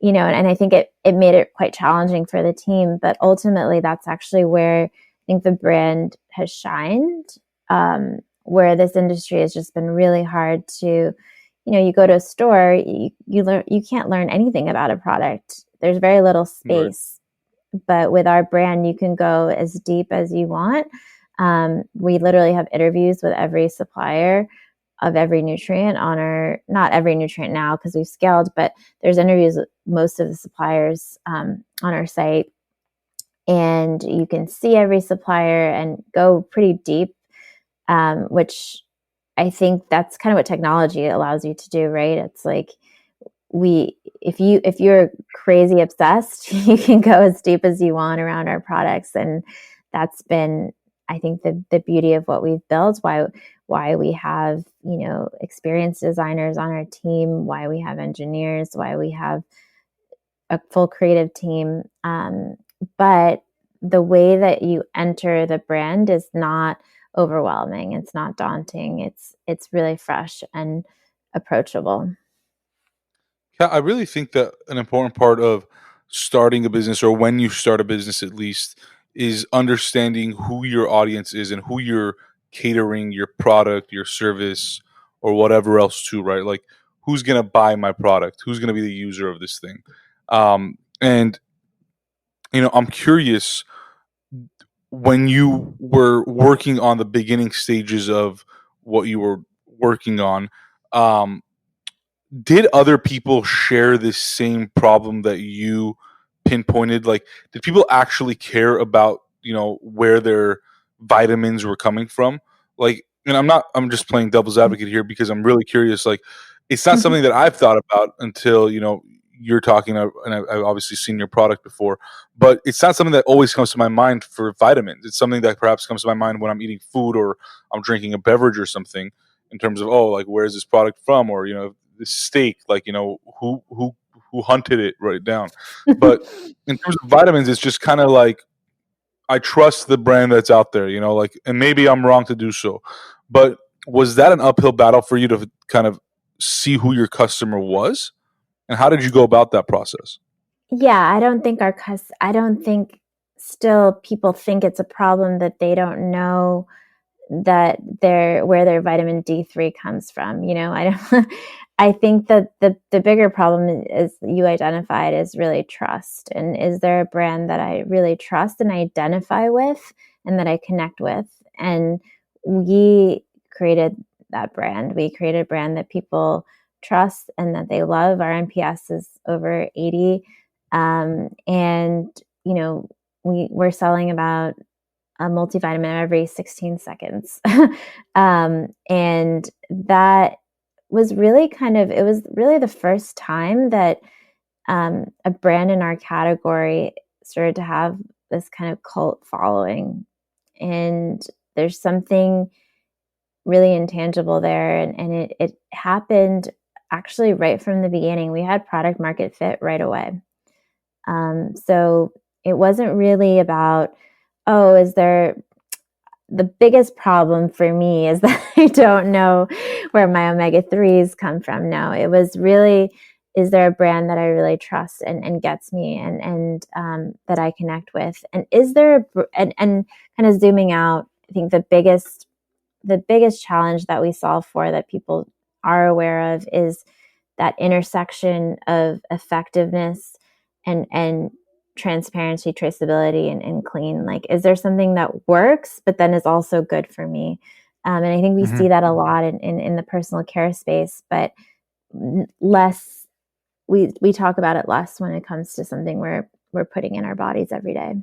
and I think it made it quite challenging for the team, but ultimately that's actually where I think the brand has shined, where this industry has just been really hard to, you go to a store, you can't learn anything about a product. There's very little space. Right. But with our brand, you can go as deep as you want. We literally have interviews with every supplier of every nutrient not every nutrient now because we've scaled, but there's interviews with most of the suppliers on our site. And you can see every supplier and go pretty deep, which I think that's kind of what technology allows you to do, right? It's like if you're crazy obsessed, you can go as deep as you want around our products. And that's been, I think, the beauty of what we've built, why we have, experienced designers on our team, why we have engineers, why we have a full creative team. But the way that you enter the brand is not overwhelming. It's not daunting. It's really fresh and approachable. Yeah, I really think that an important part of starting a business, or when you start a business at least, is understanding who your audience is and who you're catering your product, your service, or whatever else to, right? Like, who's going to buy my product? Who's going to be the user of this thing? And, I'm curious, when you were working on the beginning stages of what you were working on, um, did other people share this same problem that you pinpointed? Like, did people actually care about, where their vitamins were coming from? Like, and I'm just playing devil's advocate here because I'm really curious. Like, it's not something that I've thought about until, you're talking, and I've obviously seen your product before, but it's not something that always comes to my mind for vitamins. It's something that perhaps comes to my mind when I'm eating food or I'm drinking a beverage or something, in terms of, oh, like, where's this product from? Or, this steak, like, who hunted it right down. But in terms of vitamins, it's just kind of like, I trust the brand that's out there, like, and maybe I'm wrong to do so. But was that an uphill battle for you to kind of see who your customer was? And how did you go about that process? Yeah, I don't think still people think it's a problem that they don't know that where their vitamin D3 comes from. I don't I think that the bigger problem is you identified is really trust. And is there a brand that I really trust and identify with and that I connect with? And we created that brand. We created a brand that people trust and that they love. Our NPS is over 80. And, we're selling about a multivitamin every 16 seconds. And that was really it was really the first time that a brand in our category started to have this kind of cult following. And there's something really intangible there. And it happened actually right from the beginning. We had product market fit right away. So it wasn't really about, oh, the biggest problem for me is that I don't know where my omega-3s come from. No, it was really, is there a brand that I really trust and gets me and that I connect with? And is there, and kind of zooming out, I think the biggest challenge that we solve for that people are aware of is that intersection of effectiveness and transparency, traceability, and clean. Like, is there something that works, but then is also good for me? And I think we see that a lot in the personal care space, but less, we talk about it less when it comes to something we're putting in our bodies every day.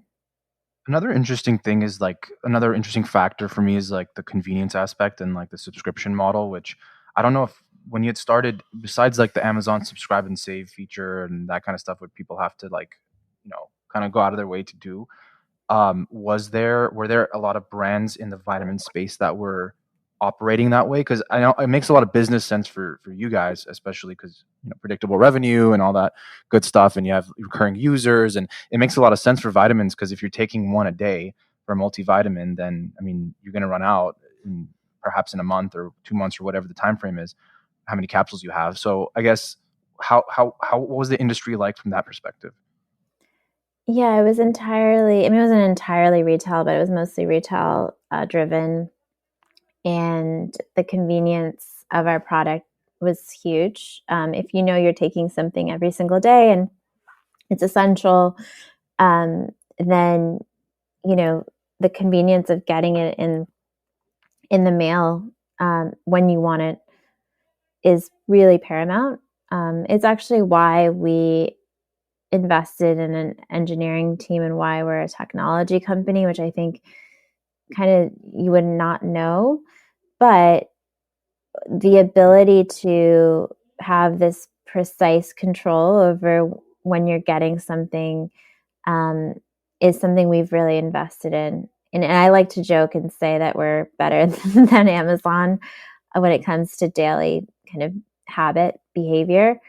Another interesting thing is another interesting factor for me is like the convenience aspect and like the subscription model, which I don't know if when you had started, besides like the Amazon subscribe and save feature and that kind of stuff, what people have to kind of go out of their way to do. Were there a lot of brands in the vitamin space that were operating that way? Because I know it makes a lot of business sense for you guys, especially because predictable revenue and all that good stuff, and you have recurring users, and it makes a lot of sense for vitamins. Because if you're taking one a day for a multivitamin, then you're going to run out perhaps in a month or 2 months or whatever the time frame is, how many capsules you have. So I guess what was the industry like from that perspective? Yeah, it wasn't entirely retail, but it was mostly retail driven. And the convenience of our product was huge. If you're taking something every single day and it's essential, then, the convenience of getting it in the mail when you want it is really paramount. It's actually why we invested in an engineering team and why we're a technology company, which I think kind of you would not know, but the ability to have this precise control over when you're getting something is something we've really invested in. And I like to joke and say that we're better than Amazon when it comes to daily kind of habit behavior,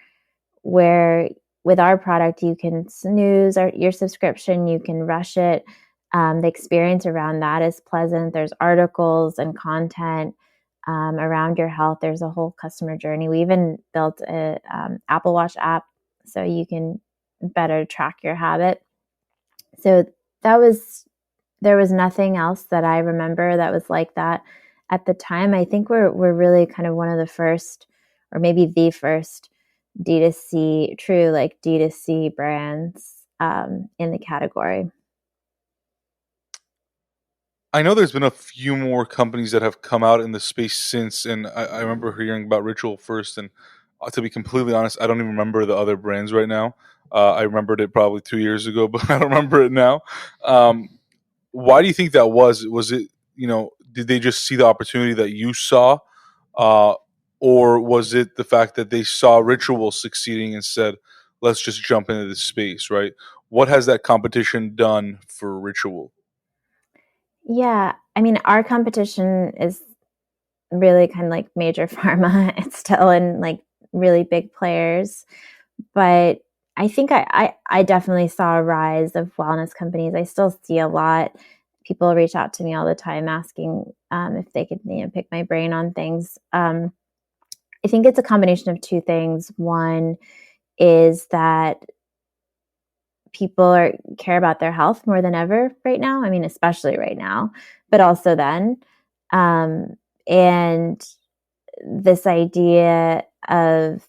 where with our product, you can snooze your subscription, you can rush it. The experience around that is pleasant. There's articles and content around your health. There's a whole customer journey. We even built a Apple Watch app so you can better track your habit. So there was nothing else that I remember that was like that at the time. I think we're really kind of one of the first, or maybe the first D2C, true like D2C brands in the category. I know there's been a few more companies that have come out in the space since, and I remember hearing about Ritual first. And to be completely honest, I don't even remember the other brands right now. I remembered it probably 2 years ago, but I don't remember it now. Why do you think that was? Was it, did they just see the opportunity that you saw? Uh, or was it the fact that they saw Ritual succeeding and said, let's just jump into this space, right? What has that competition done for Ritual? Yeah, I mean, our competition is really kind of like major pharma. It's still in like really big players, but I think I definitely saw a rise of wellness companies. I still see a lot. People reach out to me all the time asking if they could pick my brain on things. I think it's a combination of two things. One is that people care about their health more than ever right now. I mean, especially right now, but also then. And this idea of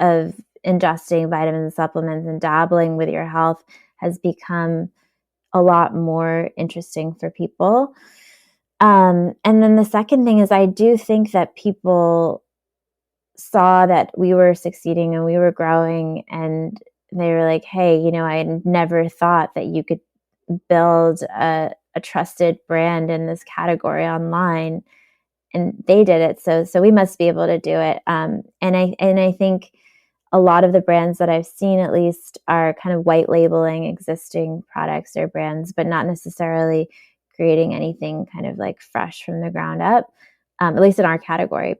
ingesting vitamins and supplements and dabbling with your health has become a lot more interesting for people. And then the second thing is I do think that people saw that we were succeeding and we were growing, and they were like, hey, I never thought that you could build a trusted brand in this category online, and they did it. So we must be able to do it. And I think a lot of the brands that I've seen, at least, are kind of white labeling existing products or brands, but not necessarily creating anything kind of like fresh from the ground up, at least in our category.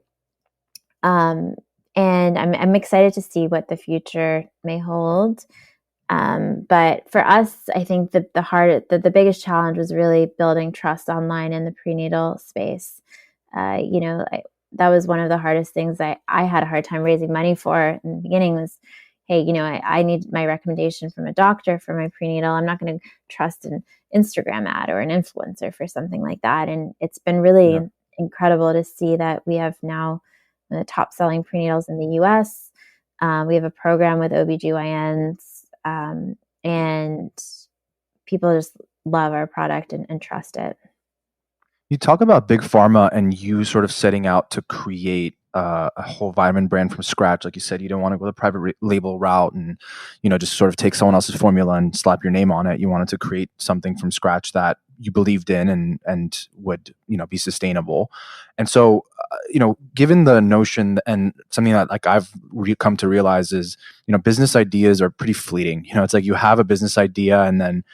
And I'm excited to see what the future may hold. But for us, I think that the biggest challenge was really building trust online in the prenatal space. That was one of the hardest things I had a hard time raising money for in the beginning was, hey, I need my recommendation from a doctor for my prenatal. I'm not going to trust an Instagram ad or an influencer for something like that. And it's been really incredible to see that we have now the top selling prenatals in the US. We have a program with OBGYNs, and people just love our product and trust it. You talk about big pharma and you sort of setting out to create a whole vitamin brand from scratch. Like you said, you don't want to go the private label route and, just sort of take someone else's formula and slap your name on it. You wanted to create something from scratch that you believed in and would, be sustainable. And so, given the notion and something that like I've come to realize is, business ideas are pretty fleeting. It's like you have a business idea and then,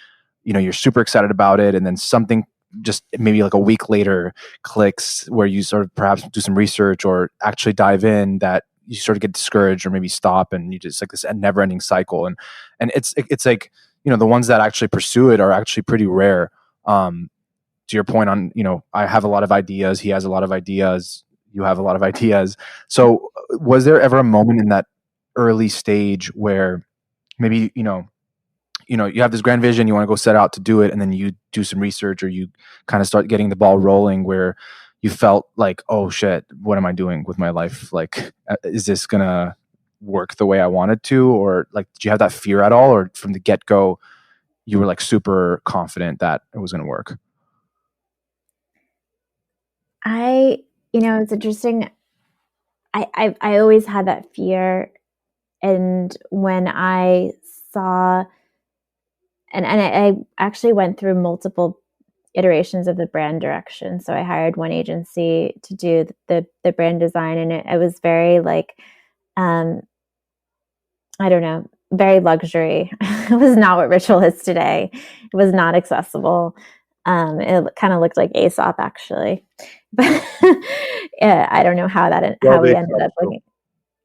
you're super excited about it. And then something just maybe like a week later clicks where you sort of perhaps do some research or actually dive in that you sort of get discouraged or maybe stop, and you just like this never ending cycle. And it's like, the ones that actually pursue it are actually pretty rare. To your point on, I have a lot of ideas. He has a lot of ideas. You have a lot of ideas. So was there ever a moment in that early stage where maybe, you have this grand vision, you want to go set out to do it, and then you do some research or you kind of start getting the ball rolling where you felt like, oh shit, what am I doing with my life? Like, is this going to work the way I wanted to? Or like, did you have that fear at all? Or from the get-go, you were like super confident that it was going to work? It's interesting. I always had that fear. And when I saw, and I actually went through multiple iterations of the brand direction. So I hired one agency to do the brand design, and it was very like I don't know, very luxury. It was not what Ritual is today. It was not accessible. It kind of looked like Aesop, actually, but yeah, I don't know how Love we ended Aesop up too. looking.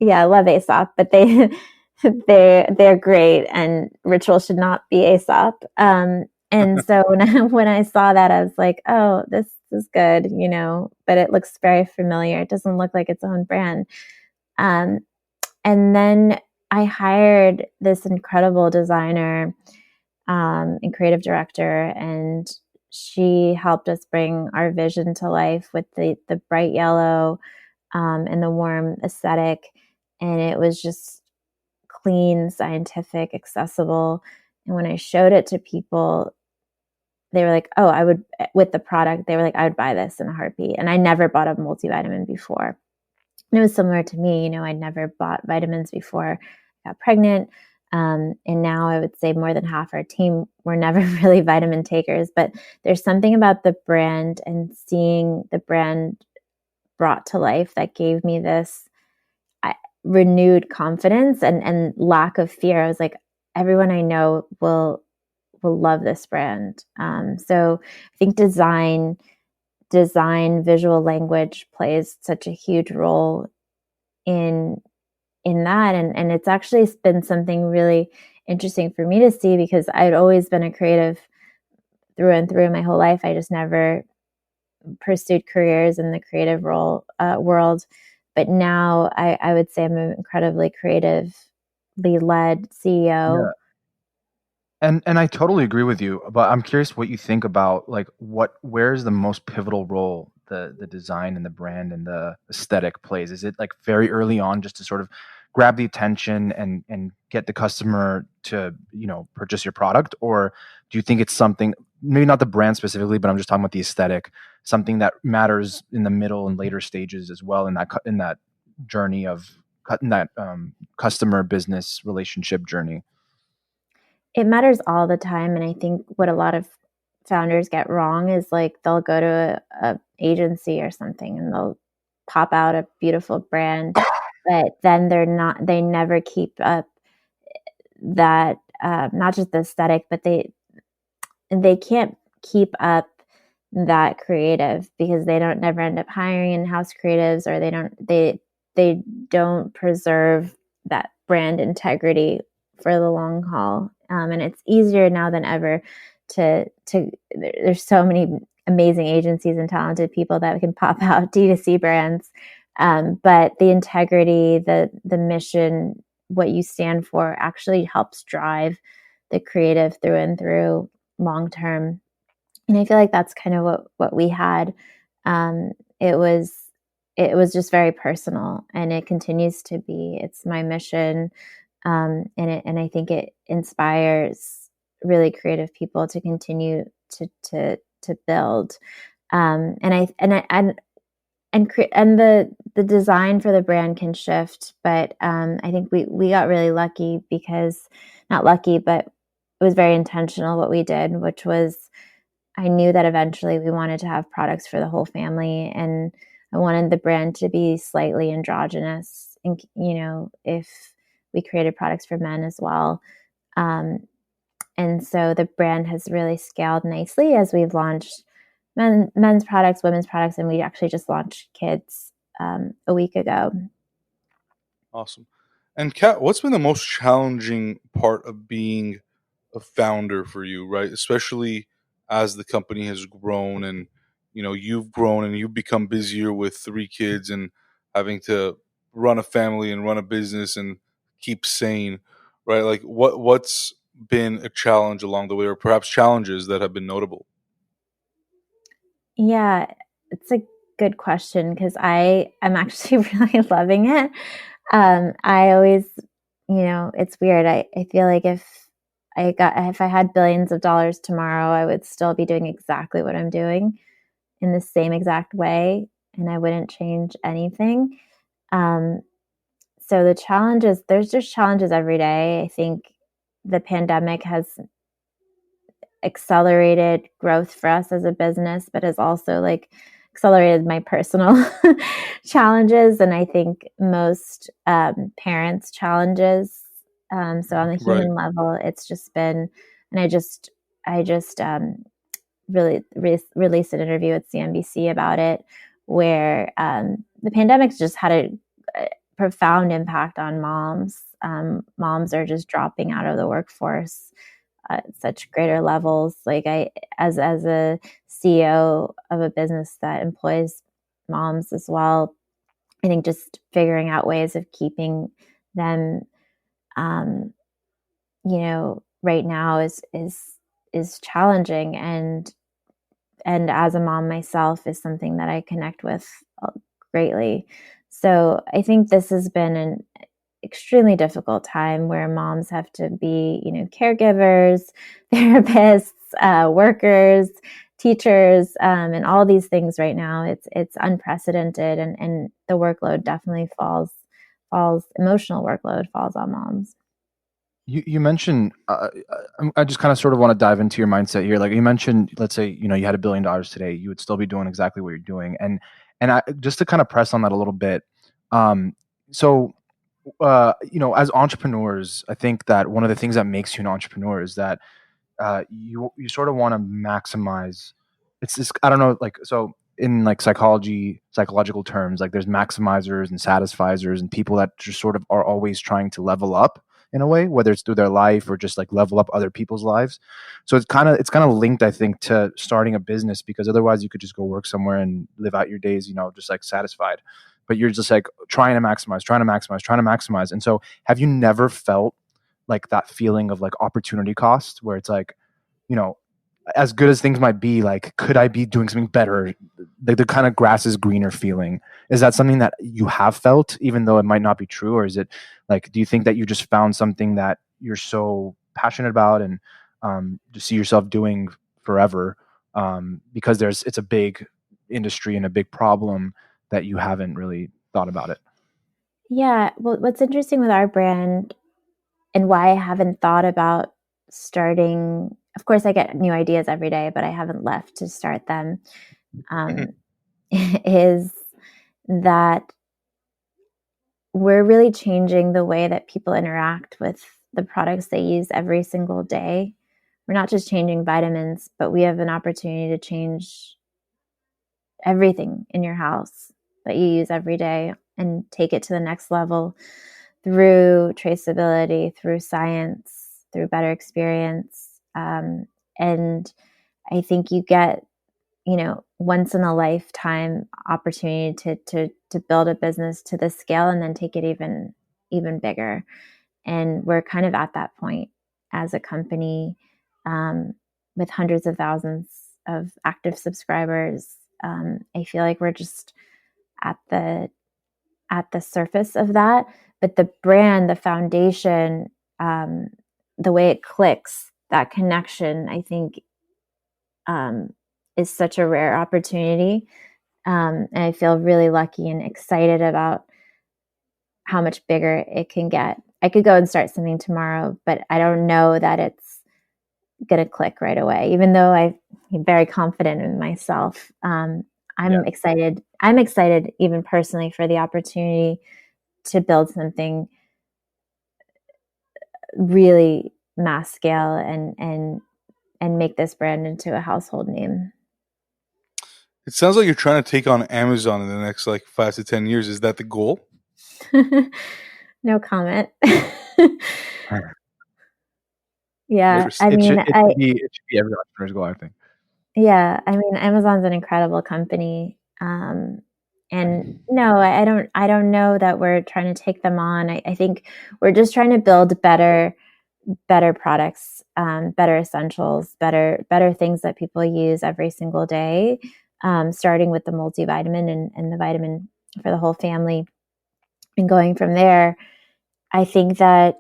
Yeah, I love Aesop, but they're great, and Ritual should not be Aesop. And so when I saw that, I was like, oh, this is good, but it looks very familiar. It doesn't look like its own brand. Um, and then I hired this incredible designer and creative director, and she helped us bring our vision to life with the bright yellow and the warm aesthetic. And it was just clean, scientific, accessible. And when I showed it to people, they were like, oh, with the product, they were like, I would buy this in a heartbeat. And I never bought a multivitamin before. And it was similar to me, I'd never bought vitamins before I got pregnant. And now I would say more than half our team were never really vitamin takers. But there's something about the brand and seeing the brand brought to life that gave me this renewed confidence and lack of fear. I was like, everyone I know will love this brand. So I think design, visual language plays such a huge role in that. And it's actually been something really interesting for me to see, because I'd always been a creative through and through my whole life. I just never pursued careers in the creative world. But now I would say I'm an incredibly creatively led CEO. Yeah. And I totally agree with you, but I'm curious what you think about like where's the most pivotal role the design and the brand and the aesthetic plays? Is it like very early on just to sort of grab the attention and get the customer to, purchase your product? Or do you think it's something, maybe not the brand specifically, but I'm just talking about the aesthetic, something that matters in the middle and later stages as well in that journey of in that customer business relationship journey? It matters all the time. And I think what a lot of founders get wrong is like they'll go to a agency or something and they'll pop out a beautiful brand, but then they never keep up that, not just the aesthetic, but they can't keep up that creative because they don't never end up hiring in-house creatives, or they don't preserve that brand integrity for the long haul. And it's easier now than ever to there's so many amazing agencies and talented people that can pop out D2C brands. But the integrity, the mission, what you stand for actually helps drive the creative through and through long term. And I feel like that's kind of what we had. Um, it was just very personal, and it continues to be. It's my mission, and I think it inspires really creative people to continue to build. And the design for the brand can shift, but I think we got really lucky, because not lucky, but it was very intentional what we did, which was I knew that eventually we wanted to have products for the whole family, and I wanted the brand to be slightly androgynous, and if we created products for men as well. And so the brand has really scaled nicely as we've launched men's products, women's products, and we actually just launched kids a week ago. Awesome. And Kat, what's been the most challenging part of being a founder for you, right? Especially as the company has grown and you've grown and you've become busier with 3 kids and having to run a family and run a business and keep sane, right? Like what's been a challenge along the way, or perhaps challenges that have been notable? Yeah, it's a good question, because I'm actually really loving it. I always, it's weird. I feel like if I had billions of dollars tomorrow, I would still be doing exactly what I'm doing in the same exact way, and I wouldn't change anything. Um, so there's just challenges every day. I think the pandemic has accelerated growth for us as a business, but has also like accelerated my personal challenges, and I think most parents' challenges So on the Right. human level, it's just been, and I just really released an interview with CNBC about it, where the pandemic's just had a profound impact on moms. Moms are just dropping out of the workforce at such greater levels. Like as a CEO of a business that employs moms as well, I think just figuring out ways of keeping them, right now is challenging, and as a mom myself is something that I connect with greatly. So I think this has been an extremely difficult time where moms have to be, caregivers, therapists, workers, teachers, and all these things right now. It's unprecedented, and the workload definitely falls. Emotional workload falls on moms. You mentioned, I just kind of sort of want to dive into your mindset here. Like you mentioned, let's say, you had $1 billion today, you would still be doing exactly what you're doing. And I, just to kind of press on that a little bit. So, as entrepreneurs, I think that one of the things that makes you an entrepreneur is that you sort of want to maximize. It's this, I don't know, like, so in like psychological terms, like there's maximizers and satisficers and people that just sort of are always trying to level up in a way, whether it's through their life or just like level up other people's lives. So it's kind of linked, I think, to starting a business, because otherwise you could just go work somewhere and live out your days, just like satisfied. But you're just like trying to maximize, trying to maximize, trying to maximize. And so have you never felt like that feeling of like opportunity cost, where it's like, you know, as good as things might be, like, could I be doing something better? Like the kind of grass is greener feeling. Is that something that you have felt, even though it might not be true? Or is it like, do you think that you just found something that you're so passionate about and just see yourself doing forever, because it's a big industry and a big problem that you haven't really thought about it? Yeah. Well, what's interesting with our brand and why I haven't thought about starting, of course, I get new ideas every day, but I haven't left to start them, Mhm. is that we're really changing the way that people interact with the products they use every single day. We're not just changing vitamins, but we have an opportunity to change everything in your house that you use every day and take it to the next level through traceability, through science, through better experience. And I think you get, once in a lifetime opportunity to build a business to this scale and then take it even bigger. And we're kind of at that point as a company, with hundreds of thousands of active subscribers. I feel like we're just at the surface of that, but the brand, the foundation, the way it clicks, that connection, I think, is such a rare opportunity. And I feel really lucky and excited about how much bigger it can get. I could go and start something tomorrow, but I don't know that it's going to click right away, even though I'm very confident in myself. Yeah. I'm excited. I'm excited even personally for the opportunity to build something really mass scale and make this brand into a household name. It sounds like you're trying to take on Amazon in the next like 5 to 10 years. Is that the goal? No comment. It, Yeah, I it mean, should be every entrepreneur's goal, I think. Amazon's an incredible company. And no, I don't know that we're trying to take them on. I think we're just trying to build better products, better essentials, better things that people use every single day, starting with the multivitamin and the vitamin for the whole family, and going from there. I think that,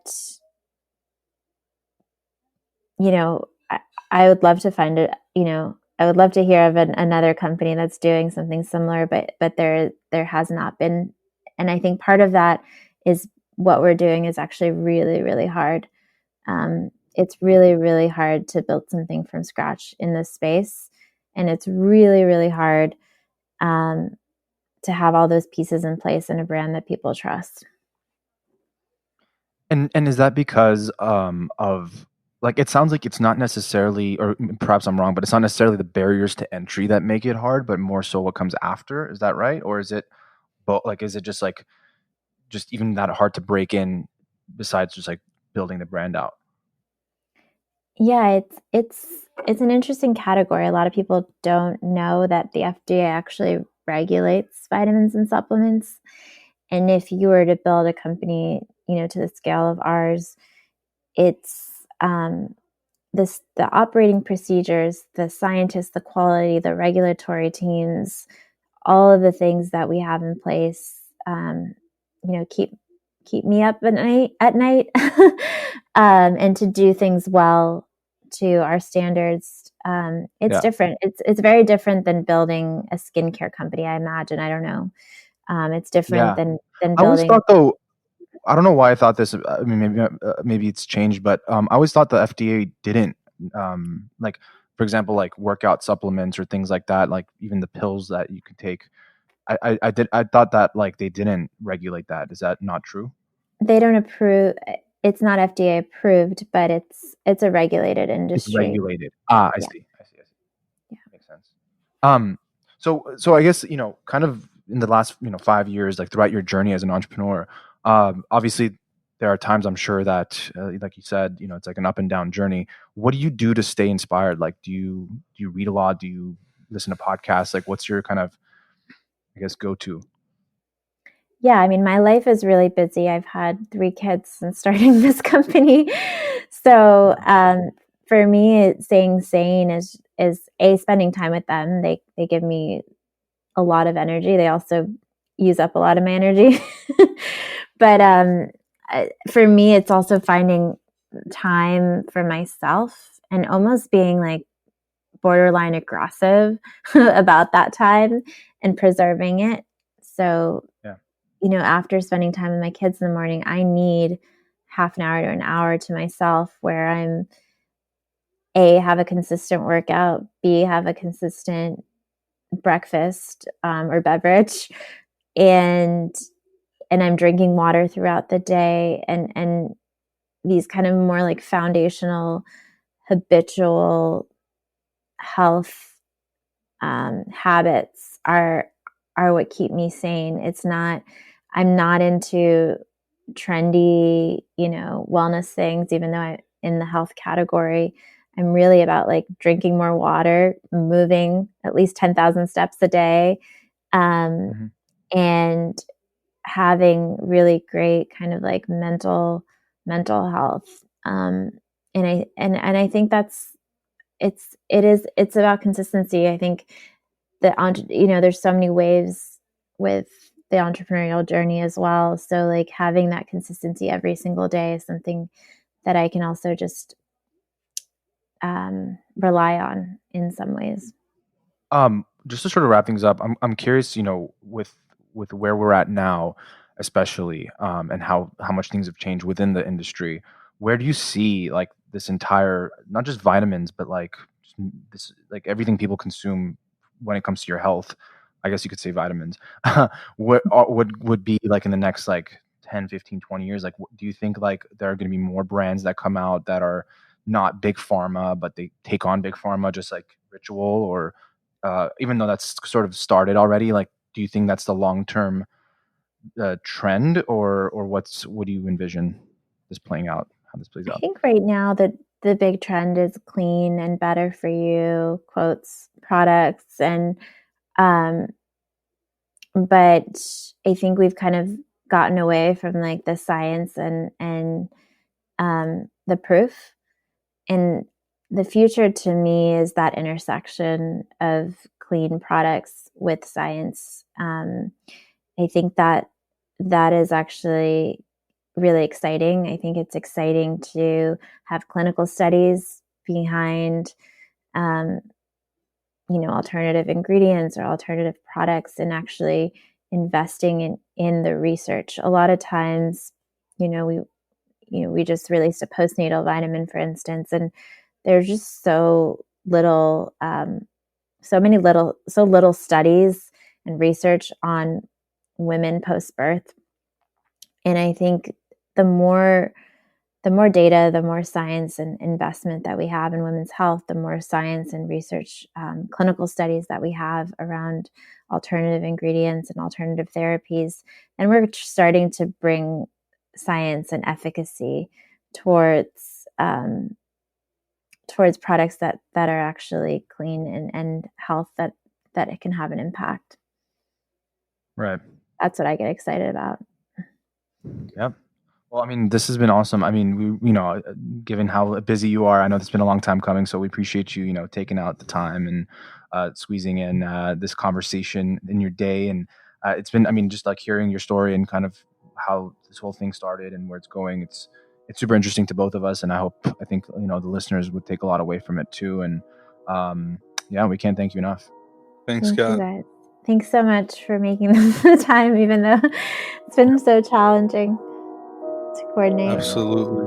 I would love to find it. I would love to hear of another company that's doing something similar, but there has not been. And I think part of that is what we're doing is actually really, really hard. It's really, really hard to build something from scratch in this space. And it's really, really hard, to have all those pieces in place in a brand that people trust. And is that because of like it sounds like it's not necessarily, or perhaps I'm wrong, but it's not necessarily the barriers to entry that make it hard, but more so what comes after. Is that right? Or is it both? Like, is it just like just even that hard to break in besides just like building the brand out? Yeah, it's an interesting category. A lot of people don't know that the FDA actually regulates vitamins and supplements. And if you were to build a company, to the scale of ours, it's the operating procedures, the scientists, the quality, the regulatory teams, all of the things that we have in place, keep me up at night, and to do things well to our standards. It's Yeah. different. It's very different than building a skincare company. I imagine. I don't know. It's different Yeah. than I always building. thought though, I don't know why I thought this. I mean, maybe it's changed, but I always thought the FDA didn't like, for example, like workout supplements or things like that, like even the pills that you could take. I thought that like they didn't regulate that. Is that not true? They don't approve. It's not FDA approved, but it's a regulated It's industry. regulated. Ah, I Yeah, see. I see. I see. yeah. Makes sense. So I guess kind of in the last 5 years, like throughout your journey as an entrepreneur, obviously there are times I'm sure that, like you said, it's like an up and down journey. What do you do to stay inspired? Like, do you read a lot? Do you listen to podcasts? Like, what's your kind of, I guess, go to? Yeah, I mean, my life is really busy. I've had 3 kids since starting this company. So, for me, staying sane is spending time with them. They give me a lot of energy. They also use up a lot of my energy. But for me, it's also finding time for myself and almost being like borderline aggressive about that time and preserving it. So, Yeah. after spending time with my kids in the morning, I need half an hour to an hour to myself where I'm A, have a consistent workout, B, have a consistent breakfast or beverage, and I'm drinking water throughout the day, and these kind of more like foundational, habitual health habits are what keep me sane. It's not. I'm not into trendy, wellness things, even though I'm in the health category. I'm really about like drinking more water, moving at least 10,000 steps a day, um, Hmm. and having really great kind of like mental health. And I think it's about consistency. I think there's so many waves with the entrepreneurial journey as well. So like having that consistency every single day is something that I can also just rely on in some ways. Just to sort of wrap things up, I'm curious, with where we're at now, especially, and how much things have changed within the industry. Where do you see like this entire, not just vitamins, but like this, like everything people consume when it comes to your health? I guess you could say vitamins. Would be like in the next like 10, 15, 20 years? Like, do you think like there are going to be more brands that come out that are not big pharma, but they take on big pharma, just like Ritual, or even though that's sort of started already, like, do you think that's the long term trend, or what do you envision this playing out? How this plays I out? think right now the big trend is clean and better for you quotes products, and um, but I think we've kind of gotten away from like the science and the proof. And the future to me is that intersection of clean products with science. I think that is actually really exciting. I think it's exciting to have clinical studies behind, um, alternative ingredients or alternative products, and actually investing in the research. A lot of times, you know, we we just released a postnatal vitamin, for instance, and there's just so little studies and research on women post birth. And I think the more data, the more science and investment that we have in women's health, the more science and research, clinical studies that we have around alternative ingredients and alternative therapies. And we're starting to bring science and efficacy towards products that are actually clean and health, that it can have an impact. Right. That's what I get excited about. Yep. Well, I mean, this has been awesome. I mean, given how busy you are, I know it's been a long time coming, so we appreciate you, taking out the time and squeezing in this conversation in your day. And it's been, I mean, just like hearing your story and kind of how this whole thing started and where it's going. It's super interesting to both of us, and I think the listeners would take a lot away from it too. And we can't thank you enough. Thanks, Thank you, Kat. guys. Thanks so much for making the time, even though it's been so challenging to coordinate. Absolutely.